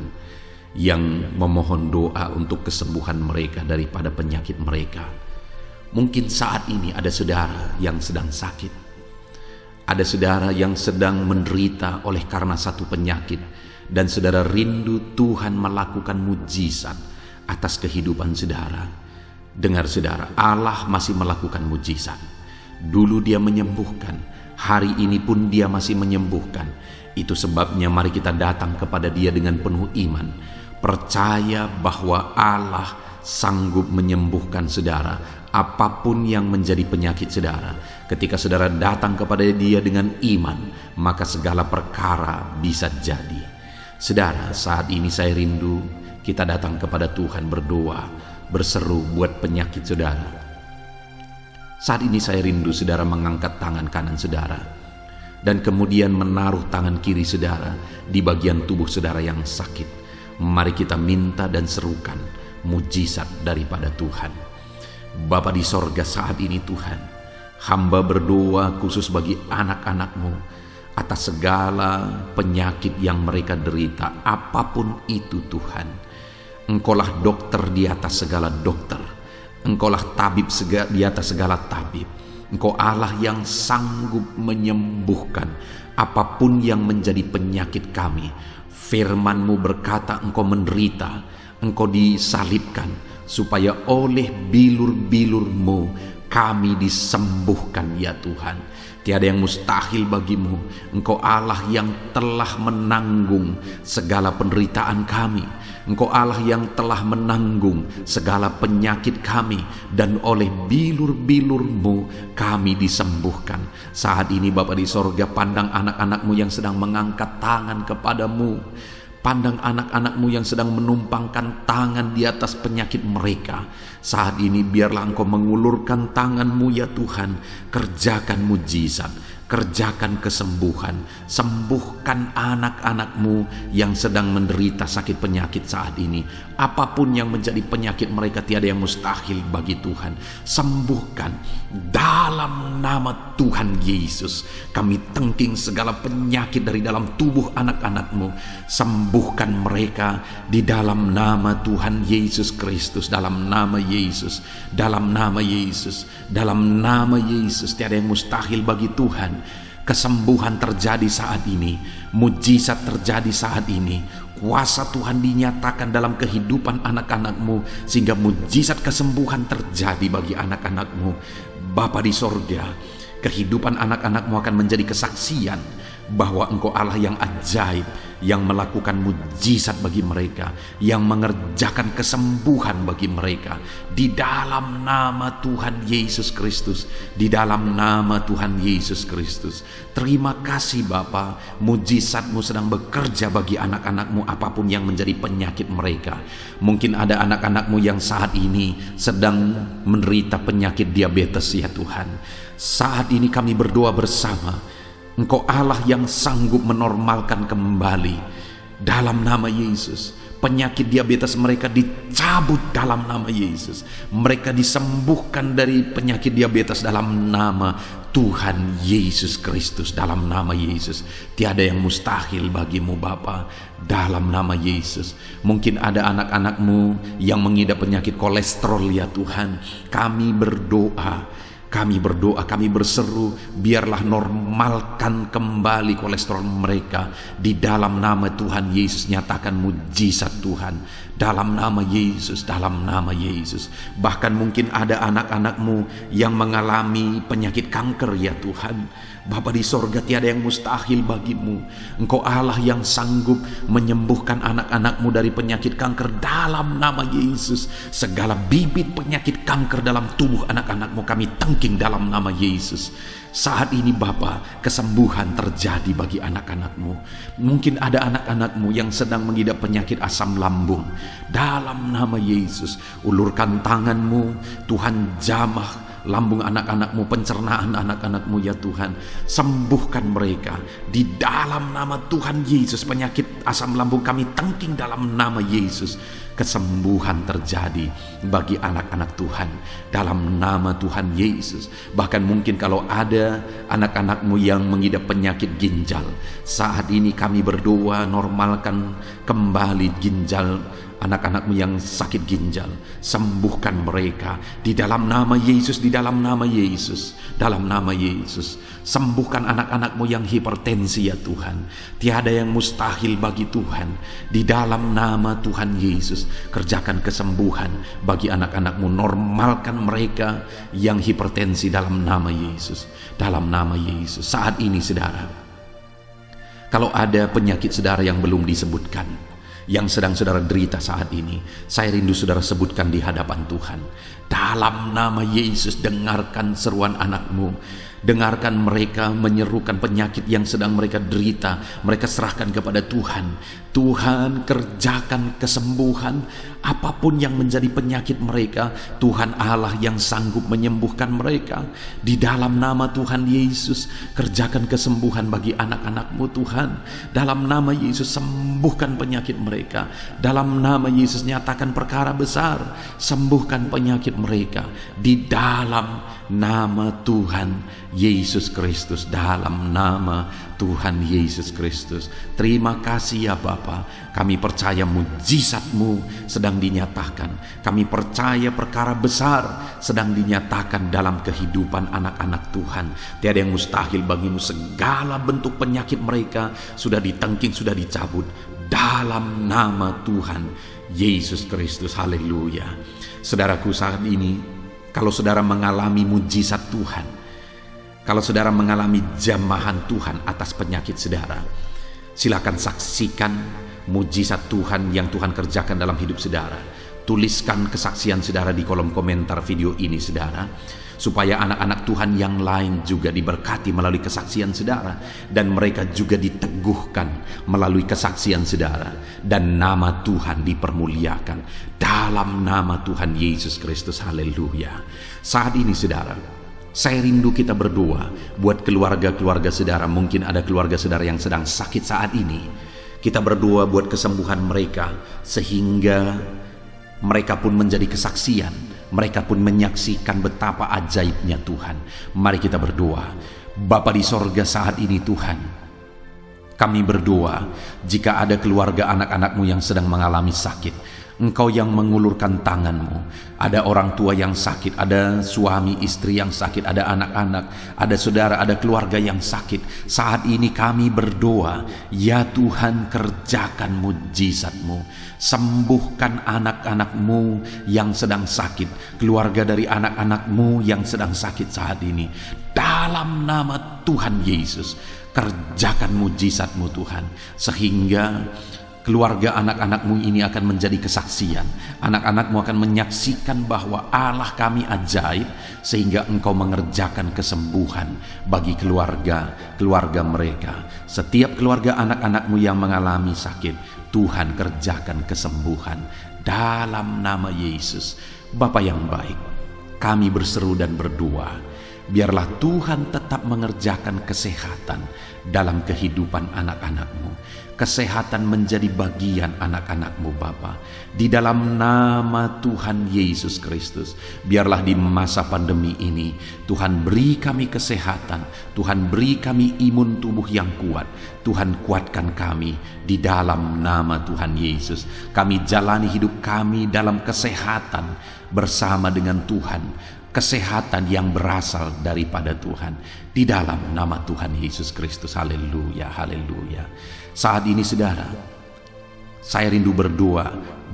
yang memohon doa untuk kesembuhan mereka daripada penyakit mereka. Mungkin saat ini ada saudara yang sedang sakit. Ada saudara yang sedang menderita oleh karena satu penyakit. Dan saudara rindu Tuhan melakukan mujizat atas kehidupan saudara. Dengar saudara, Allah masih melakukan mujizat. Dulu Dia menyembuhkan, Hari ini pun Dia masih menyembuhkan. Itu sebabnya mari kita datang kepada Dia dengan penuh iman, percaya bahwa Allah sanggup menyembuhkan saudara apapun yang menjadi penyakit saudara. Ketika saudara datang kepada Dia dengan iman, maka segala perkara bisa jadi. Saudara, saat ini saya rindu kita datang kepada Tuhan berdoa, berseru buat penyakit saudara. Saat ini saya rindu saudara mengangkat tangan kanan saudara dan kemudian menaruh tangan kiri saudara di bagian tubuh saudara yang sakit. Mari kita minta dan serukan mujizat daripada Tuhan. Bapa di sorga, saat ini Tuhan, hamba berdoa khusus bagi anak-anak-Mu atas segala penyakit yang mereka derita, apapun itu Tuhan. Engkaulah dokter di atas segala dokter, Engkaulah tabib di atas segala tabib. Engkau Allah yang sanggup menyembuhkan apapun yang menjadi penyakit kami. Firman-Mu berkata Engkau menderita, Engkau disalibkan, supaya oleh bilur-bilur-Mu kami disembuhkan ya Tuhan. Tiada yang mustahil bagimu. Engkau Allah yang telah menanggung segala penderitaan kami. Engkau Allah yang telah menanggung segala penyakit kami, dan oleh bilur-bilur-Mu kami disembuhkan. Saat ini Bapa di sorga, pandang anak-anak-Mu yang sedang mengangkat tangan kepadamu. Pandang anak-anak-Mu yang sedang menumpangkan tangan di atas penyakit mereka. Saat ini biarlah Engkau mengulurkan tangan-Mu ya Tuhan. Kerjakan mujizat, kerjakan kesembuhan. Sembuhkan anak-anak-Mu yang sedang menderita sakit penyakit saat ini. Apapun yang menjadi penyakit mereka, tiada yang mustahil bagi Tuhan. Sembuhkan dalam nama Tuhan Yesus. Kami tengking segala penyakit dari dalam tubuh anak-anak-Mu. Sembuhkan mereka di dalam nama Tuhan Yesus Kristus. Dalam nama Yesus, dalam nama Yesus, dalam nama Yesus. Tiada yang mustahil bagi Tuhan. Kesembuhan terjadi saat ini, mujizat terjadi saat ini. Kuasa Tuhan dinyatakan dalam kehidupan anak-anak-Mu, sehingga mujizat kesembuhan terjadi bagi anak-anak-Mu. Bapa di sorga, kehidupan anak-anak-Mu akan menjadi kesaksian bahwa Engkau Allah yang ajaib, yang melakukan mujizat bagi mereka, yang mengerjakan kesembuhan bagi mereka. Di dalam nama Tuhan Yesus Kristus, di dalam nama Tuhan Yesus Kristus. Terima kasih Bapa, mujizat-Mu sedang bekerja bagi anak-anak-Mu apapun yang menjadi penyakit mereka. Mungkin ada anak-anak-Mu yang saat ini sedang menderita penyakit diabetes ya Tuhan. Saat ini kami berdoa bersama, Engkau Allah yang sanggup menormalkan kembali. Dalam nama Yesus, penyakit diabetes mereka dicabut dalam nama Yesus. Mereka disembuhkan dari penyakit diabetes dalam nama Tuhan Yesus Kristus. Dalam nama Yesus, tiada yang mustahil bagimu Bapa. Dalam nama Yesus, mungkin ada anak-anak-Mu yang mengidap penyakit kolesterol ya Tuhan. Kami berdoa, kami berseru, biarlah normalkan kembali kolesterol mereka. Di dalam nama Tuhan Yesus, nyatakan mujizat Tuhan. Dalam nama Yesus, dalam nama Yesus. Bahkan mungkin ada anak-anak-Mu yang mengalami penyakit kanker ya Tuhan. Bapa di sorga, tiada yang mustahil bagimu. Engkau Allah yang sanggup menyembuhkan anak-anak-Mu dari penyakit kanker. Dalam nama Yesus, segala bibit penyakit kanker dalam tubuh anak-anak-Mu kami tengking dalam nama Yesus. Saat ini Bapa, kesembuhan terjadi bagi anak-anak-Mu. Mungkin ada anak-anak-Mu yang sedang mengidap penyakit asam lambung. Dalam nama Yesus, ulurkan tangan-Mu, Tuhan jamah lambung anak-anak-Mu, pencernaan anak-anak-Mu ya Tuhan. Sembuhkan mereka di dalam nama Tuhan Yesus. Penyakit asam lambung kami tengking dalam nama Yesus. Kesembuhan terjadi bagi anak-anak Tuhan dalam nama Tuhan Yesus. Bahkan mungkin kalau ada anak-anak-Mu yang mengidap penyakit ginjal, saat ini kami berdoa, normalkan kembali ginjal anak-anakmu yang sakit ginjal, sembuhkan mereka di dalam nama Yesus, di dalam nama Yesus, dalam nama Yesus. Sembuhkan anak-anakmu yang hipertensi ya Tuhan. Tiada yang mustahil bagi Tuhan. Di dalam nama Tuhan Yesus, kerjakan kesembuhan bagi anak-anakmu. Normalkan mereka yang hipertensi dalam nama Yesus, dalam nama Yesus. Saat ini saudara, kalau ada penyakit saudara yang belum disebutkan, yang sedang saudara derita saat ini, saya rindu saudara sebutkan di hadapan Tuhan. Dalam nama Yesus, dengarkan seruan anakmu. Dengarkan mereka menyerukan penyakit yang sedang mereka derita. Mereka serahkan kepada Tuhan. Tuhan, kerjakan kesembuhan apapun yang menjadi penyakit mereka. Tuhan Allah yang sanggup menyembuhkan mereka. Di dalam nama Tuhan Yesus, kerjakan kesembuhan bagi anak-anakmu Tuhan. Dalam nama Yesus, sembuhkan penyakit mereka. Dalam nama Yesus, nyatakan perkara besar, sembuhkan penyakit mereka. Di dalam nama Tuhan Yesus Kristus, dalam nama Tuhan Yesus Kristus. Terima kasih ya Bapa. Kami percaya mujizat-Mu sedang dinyatakan. Kami percaya perkara besar sedang dinyatakan dalam kehidupan anak-anak Tuhan. Tiada yang mustahil bagimu. Segala bentuk penyakit mereka sudah ditengking, sudah dicabut dalam nama Tuhan Yesus Kristus. Haleluya. Saudaraku, saat ini kalau saudara mengalami mujizat Tuhan, kalau saudara mengalami jamahan Tuhan atas penyakit saudara, silakan saksikan mujizat Tuhan yang Tuhan kerjakan dalam hidup saudara. Tuliskan kesaksian saudara di kolom komentar video ini saudara, supaya anak-anak Tuhan yang lain juga diberkati melalui kesaksian saudara, dan mereka juga diteguhkan melalui kesaksian saudara, dan nama Tuhan dipermuliakan dalam nama Tuhan Yesus Kristus. Haleluya. Saat ini saudara, saya rindu kita berdoa buat keluarga-keluarga saudara. Mungkin ada keluarga saudara yang sedang sakit saat ini. Kita berdoa buat kesembuhan mereka, sehingga mereka pun menjadi kesaksian. Mereka pun menyaksikan betapa ajaibnya Tuhan. Mari kita berdoa. Bapa di sorga, saat ini Tuhan, kami berdoa jika ada keluarga anak-anakmu yang sedang mengalami sakit, Engkau yang mengulurkan tanganmu. Ada orang tua yang sakit, ada suami istri yang sakit, ada anak-anak, ada saudara, ada keluarga yang sakit. Saat ini kami berdoa, ya Tuhan, kerjakan mujizat-Mu. Sembuhkan anak-anak-Mu yang sedang sakit, keluarga dari anak-anak-Mu yang sedang sakit saat ini. Dalam nama Tuhan Yesus, kerjakan mujizat-Mu Tuhan, sehingga keluarga anak-anak-Mu ini akan menjadi kesaksian. Anak-anak-Mu akan menyaksikan bahwa Allah kami ajaib, sehingga Engkau mengerjakan kesembuhan bagi keluarga mereka. Setiap keluarga anak-anak-Mu yang mengalami sakit, Tuhan kerjakan kesembuhan dalam nama Yesus. Bapa yang baik, kami berseru dan berdoa, biarlah Tuhan tetap mengerjakan kesehatan dalam kehidupan anak-anak-Mu. Kesehatan menjadi bagian anak-anak-Mu Bapa. Di dalam nama Tuhan Yesus Kristus, biarlah di masa pandemi ini Tuhan beri kami kesehatan, Tuhan beri kami imun tubuh yang kuat. Tuhan kuatkan kami di dalam nama Tuhan Yesus. Kami jalani hidup kami dalam kesehatan bersama dengan Tuhan. Kesehatan yang berasal daripada Tuhan, di dalam nama Tuhan Yesus Kristus. Haleluya, haleluya. Saat ini saudara, saya rindu berdoa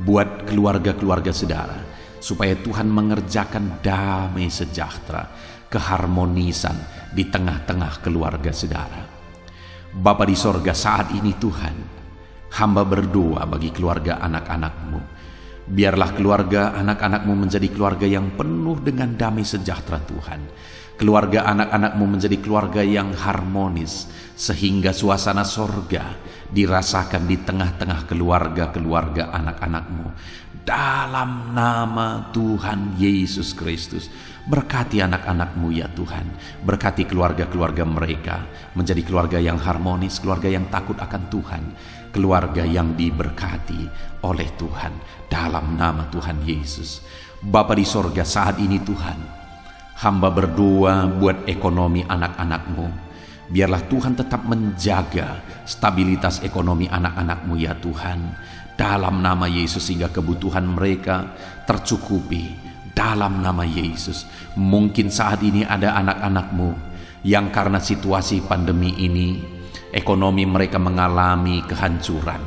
buat keluarga-keluarga saudara, supaya Tuhan mengerjakan damai sejahtera, keharmonisan di tengah-tengah keluarga saudara. Bapa di sorga, saat ini Tuhan, hamba berdoa bagi keluarga anak-anak-Mu. Biarlah keluarga anak-anak-Mu menjadi keluarga yang penuh dengan damai sejahtera Tuhan. Keluarga anak-anak-Mu menjadi keluarga yang harmonis, sehingga suasana sorga dirasakan di tengah-tengah keluarga-keluarga anak-anak-Mu. Dalam nama Tuhan Yesus Kristus, berkati anak-anak-Mu ya Tuhan. Berkati keluarga-keluarga mereka menjadi keluarga yang harmonis, keluarga yang takut akan Tuhan, keluarga yang diberkati oleh Tuhan, dalam nama Tuhan Yesus. Bapa di sorga, saat ini Tuhan, hamba berdoa buat ekonomi anak-anak-Mu. Biarlah Tuhan tetap menjaga stabilitas ekonomi anak-anak-Mu ya Tuhan. Dalam nama Yesus, sehingga kebutuhan mereka tercukupi. Dalam nama Yesus. Mungkin saat ini ada anak-anak-Mu yang karena situasi pandemi ini, ekonomi mereka mengalami kehancuran.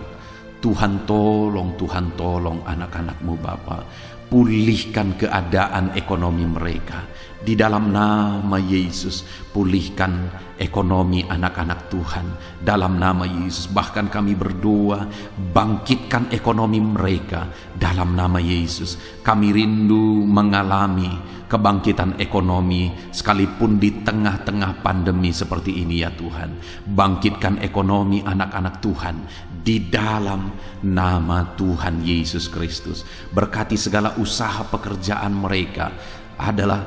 Tuhan tolong anak-anak-Mu Bapa. Pulihkan keadaan ekonomi mereka. Di dalam nama Yesus, pulihkan ekonomi anak-anak Tuhan. Dalam nama Yesus, bahkan kami berdoa, bangkitkan ekonomi mereka. Dalam nama Yesus, kami rindu mengalami kebangkitan ekonomi sekalipun di tengah-tengah pandemi seperti ini ya Tuhan. Bangkitkan ekonomi anak-anak Tuhan di dalam nama Tuhan Yesus Kristus. Berkati segala usaha pekerjaan mereka. Adalah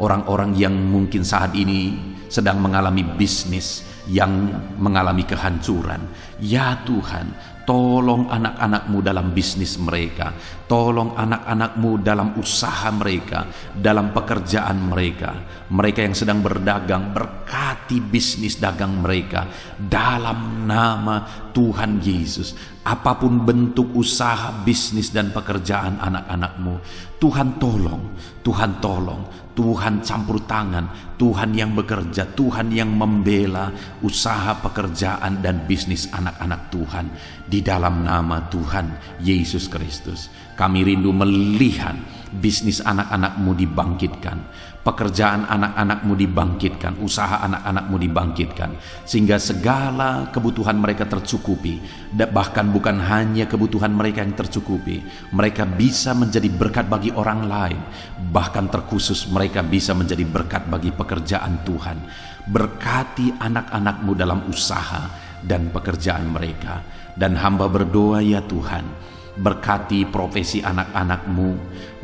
orang-orang yang mungkin saat ini sedang mengalami bisnis yang mengalami kehancuran. Ya Tuhan, tolong anak-anak-Mu dalam bisnis mereka. Tolong anak-anak-Mu dalam usaha mereka, dalam pekerjaan mereka. Mereka yang sedang berdagang, berkati bisnis dagang mereka. Dalam nama Tuhan Yesus, apapun bentuk usaha, bisnis, dan pekerjaan anak-anak-Mu, Tuhan tolong, Tuhan tolong, Tuhan campur tangan, Tuhan yang bekerja, Tuhan yang membela usaha, pekerjaan, dan bisnis anak-anak Tuhan. Di dalam nama Tuhan Yesus Kristus, kami rindu melihat bisnis anak-anak-Mu dibangkitkan, pekerjaan anak-anak-Mu dibangkitkan, usaha anak-anak-Mu dibangkitkan, sehingga segala kebutuhan mereka tercukupi. Bahkan bukan hanya kebutuhan mereka yang tercukupi, mereka bisa menjadi berkat bagi orang lain. Bahkan terkhusus mereka bisa menjadi berkat bagi pekerjaan Tuhan. Berkati anak-anak-Mu dalam usaha dan pekerjaan mereka. Dan hamba berdoa ya Tuhan, berkati profesi anak-anak-Mu,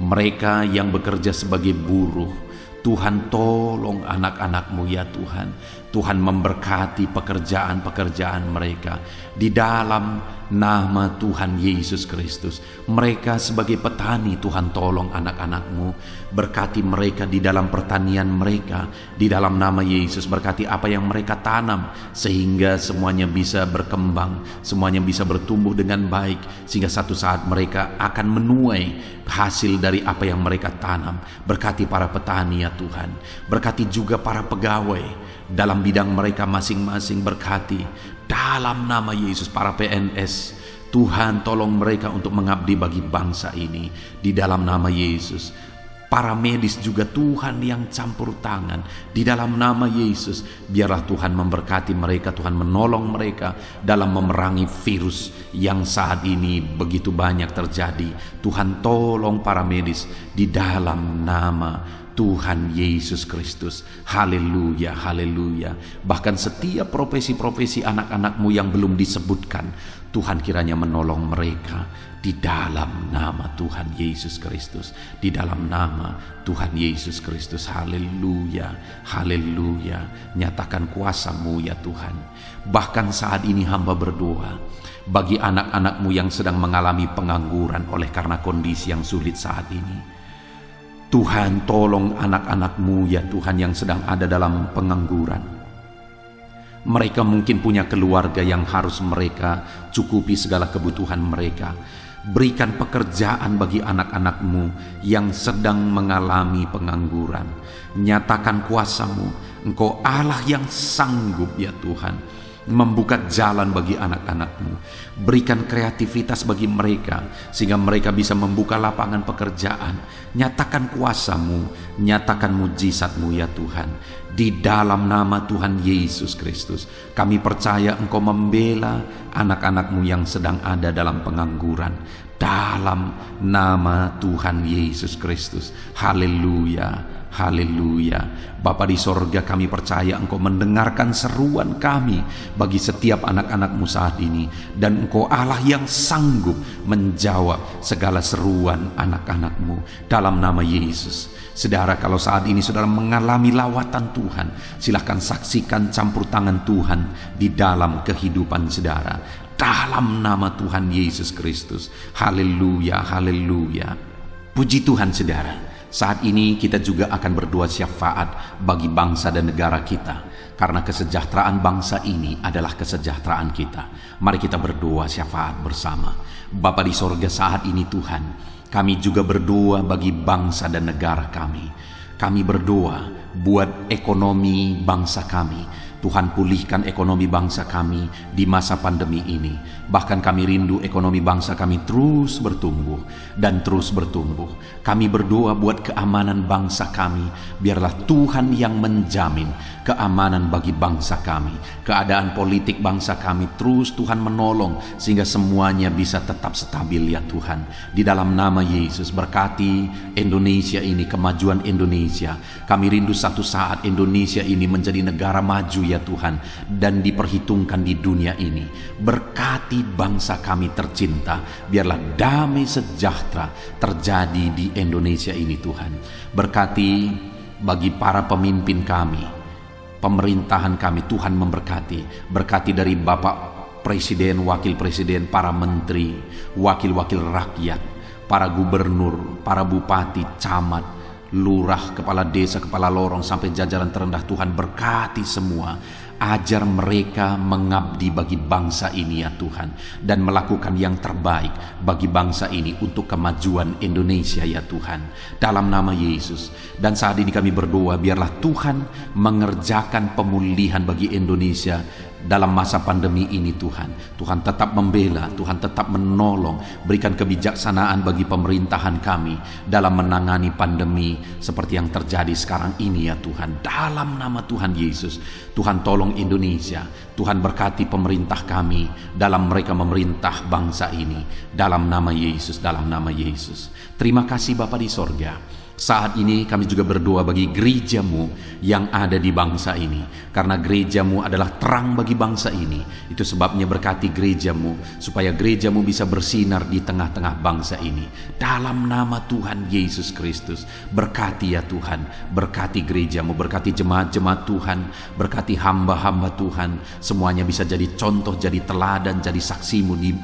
mereka yang bekerja sebagai buruh. Tuhan tolong anak-anak-Mu ya Tuhan. Tuhan memberkati pekerjaan-pekerjaan mereka. Di dalam nama Tuhan Yesus Kristus. Mereka sebagai petani, Tuhan tolong anak-anak-Mu. Berkati mereka di dalam pertanian mereka. Di dalam nama Yesus, berkati apa yang mereka tanam, sehingga semuanya bisa berkembang, semuanya bisa bertumbuh dengan baik, sehingga satu saat mereka akan menuai hasil dari apa yang mereka tanam. Berkati para petani ya Tuhan. Berkati juga para pegawai dalam bidang mereka masing-masing. Berkati dalam nama Yesus para PNS. Tuhan tolong mereka untuk mengabdi bagi bangsa ini. Di dalam nama Yesus. Para medis juga Tuhan yang campur tangan. Di dalam nama Yesus, biarlah Tuhan memberkati mereka, Tuhan menolong mereka dalam memerangi virus yang saat ini begitu banyak terjadi. Tuhan tolong para medis di dalam nama Tuhan Yesus Kristus. Haleluya, haleluya. Bahkan setiap profesi-profesi anak-anak-Mu yang belum disebutkan, Tuhan kiranya menolong mereka di dalam nama Tuhan Yesus Kristus. Di dalam nama Tuhan Yesus Kristus. Haleluya, haleluya. Nyatakan kuasa-Mu ya Tuhan. Bahkan saat ini hamba berdoa bagi anak-anak-Mu yang sedang mengalami pengangguran oleh karena kondisi yang sulit saat ini. Tuhan tolong anak-anak-Mu ya Tuhan yang sedang ada dalam pengangguran. Mereka mungkin punya keluarga yang harus mereka cukupi segala kebutuhan mereka. Berikan pekerjaan bagi anak-anak-Mu yang sedang mengalami pengangguran. Nyatakan kuasa-Mu. Engkau Allah yang sanggup ya Tuhan membuka jalan bagi anak-anak-Mu. Berikan kreativitas bagi mereka sehingga mereka bisa membuka lapangan pekerjaan. Nyatakan kuasa-Mu, nyatakan mujizat-Mu ya Tuhan. Di dalam nama Tuhan Yesus Kristus, kami percaya Engkau membela anak-anak-Mu yang sedang ada dalam pengangguran. Dalam nama Tuhan Yesus Kristus. Haleluya. Haleluya. Bapa di sorga, kami percaya Engkau mendengarkan seruan kami bagi setiap anak-anak-Mu saat ini. Dan Engkau Allah yang sanggup menjawab segala seruan anak-anak-Mu dalam nama Yesus. Saudara, kalau saat ini saudara mengalami lawatan Tuhan, silahkan saksikan campur tangan Tuhan di dalam kehidupan saudara. Dalam nama Tuhan Yesus Kristus. Haleluya, haleluya. Puji Tuhan saudara. Saat ini kita juga akan berdoa syafaat bagi bangsa dan negara kita. karena kesejahteraan bangsa ini adalah kesejahteraan kita. Mari kita berdoa syafaat bersama. Bapa di sorga, saat ini Tuhan, kami juga berdoa bagi bangsa dan negara kami. Kami berdoa buat ekonomi bangsa kami. Tuhan, pulihkan ekonomi bangsa kami di masa pandemi ini. Bahkan kami rindu ekonomi bangsa kami terus bertumbuh dan terus bertumbuh. Kami berdoa buat keamanan bangsa kami. Biarlah Tuhan yang menjamin keamanan bagi bangsa kami. Keadaan politik bangsa kami terus Tuhan menolong sehingga semuanya bisa tetap stabil ya Tuhan. Di dalam nama Yesus, berkati Indonesia ini, kemajuan Indonesia. Kami rindu satu saat Indonesia ini menjadi negara maju ya Tuhan, dan diperhitungkan di dunia ini. Berkati bangsa kami tercinta, biarlah damai sejahtera terjadi di Indonesia ini Tuhan. Berkati bagi para pemimpin kami, pemerintahan kami, Tuhan memberkati. Berkati dari Bapak Presiden, Wakil Presiden, para menteri, wakil-wakil rakyat, para gubernur, para bupati, camat, lurah, kepala desa, kepala lorong, sampai jajaran terendah. Tuhan berkati semua. Ajar mereka mengabdi bagi bangsa ini ya Tuhan, dan melakukan yang terbaik bagi bangsa ini untuk kemajuan Indonesia ya Tuhan, dalam nama Yesus. Dan saat ini kami berdoa, biarlah Tuhan mengerjakan pemulihan bagi Indonesia dalam masa pandemi ini Tuhan. Tuhan tetap membela, Tuhan tetap menolong. Berikan kebijaksanaan bagi pemerintahan kami dalam menangani pandemi seperti yang terjadi sekarang ini ya Tuhan, dalam nama Tuhan Yesus. Tuhan tolong Indonesia. Tuhan berkati pemerintah kami dalam mereka memerintah bangsa ini, dalam nama Yesus, dalam nama Yesus. Terima kasih Bapa di sorga. Saat ini kami juga berdoa bagi gerejamu yang ada di bangsa ini, karena gerejamu adalah terang bagi bangsa ini. Itu sebabnya berkati gerejamu, supaya gerejamu bisa bersinar di tengah-tengah bangsa ini. Dalam nama Tuhan Yesus Kristus, berkati ya Tuhan, berkati gerejamu, berkati jemaat-jemaat Tuhan, berkati hamba-hamba Tuhan. Semuanya bisa jadi contoh, jadi teladan, jadi saksimu di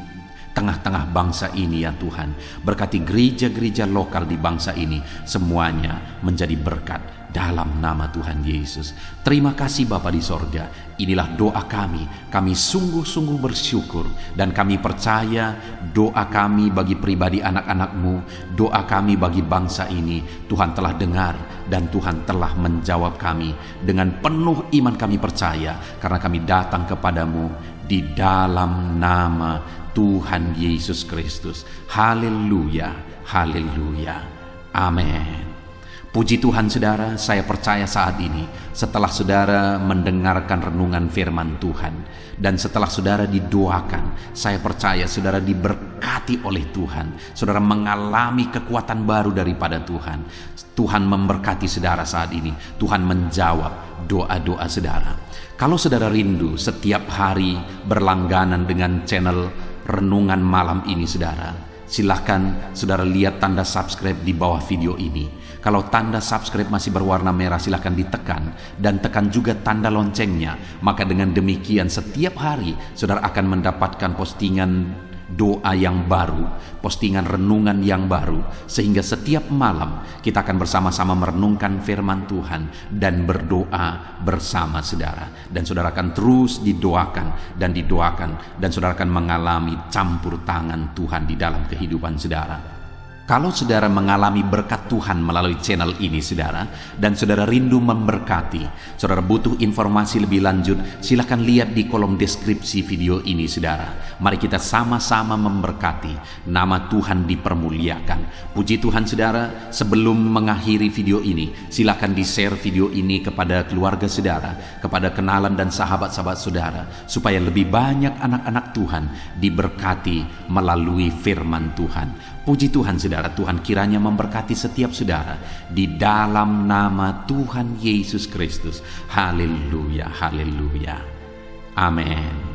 tengah-tengah bangsa ini ya Tuhan. Berkati gereja-gereja lokal di bangsa ini, semuanya menjadi berkat dalam nama Tuhan Yesus. Terima kasih Bapa di sorga. Inilah doa kami. Kami sungguh-sungguh bersyukur, dan kami percaya doa kami bagi pribadi anak-anak-Mu, doa kami bagi bangsa ini, Tuhan telah dengar dan Tuhan telah menjawab kami. Dengan penuh iman kami percaya, karena kami datang kepadamu di dalam nama Tuhan Yesus Kristus. Haleluya, haleluya, amin. Puji Tuhan saudara, saya percaya saat ini setelah saudara mendengarkan renungan firman Tuhan, dan setelah saudara didoakan, saya percaya saudara diberkati oleh Tuhan. Saudara mengalami kekuatan baru daripada Tuhan. Tuhan memberkati saudara saat ini. Tuhan menjawab doa-doa saudara. Kalau saudara rindu setiap hari berlangganan dengan channel Renungan Malam ini saudara, silahkan saudara lihat tanda subscribe di bawah video ini. Kalau tanda subscribe masih berwarna merah, silahkan ditekan, dan tekan juga tanda loncengnya. Maka dengan demikian setiap hari saudara akan mendapatkan postingan doa yang baru, postingan renungan yang baru, sehingga setiap malam kita akan bersama-sama merenungkan firman Tuhan dan berdoa bersama saudara. Dan saudara akan terus didoakan dan didoakan, dan saudara akan mengalami campur tangan Tuhan di dalam kehidupan saudara. Kalau saudara mengalami berkat Tuhan melalui channel ini saudara, dan saudara rindu memberkati, saudara butuh informasi lebih lanjut, silakan lihat di kolom deskripsi video ini saudara. Mari kita sama-sama memberkati, nama Tuhan dipermuliakan. Puji Tuhan saudara, sebelum mengakhiri video ini, silakan di-share video ini kepada keluarga saudara, kepada kenalan dan sahabat-sahabat saudara, supaya lebih banyak anak-anak Tuhan diberkati melalui firman Tuhan. Puji Tuhan saudara, Tuhan kiranya memberkati setiap saudara di dalam nama Tuhan Yesus Kristus. Haleluya, haleluya, amin.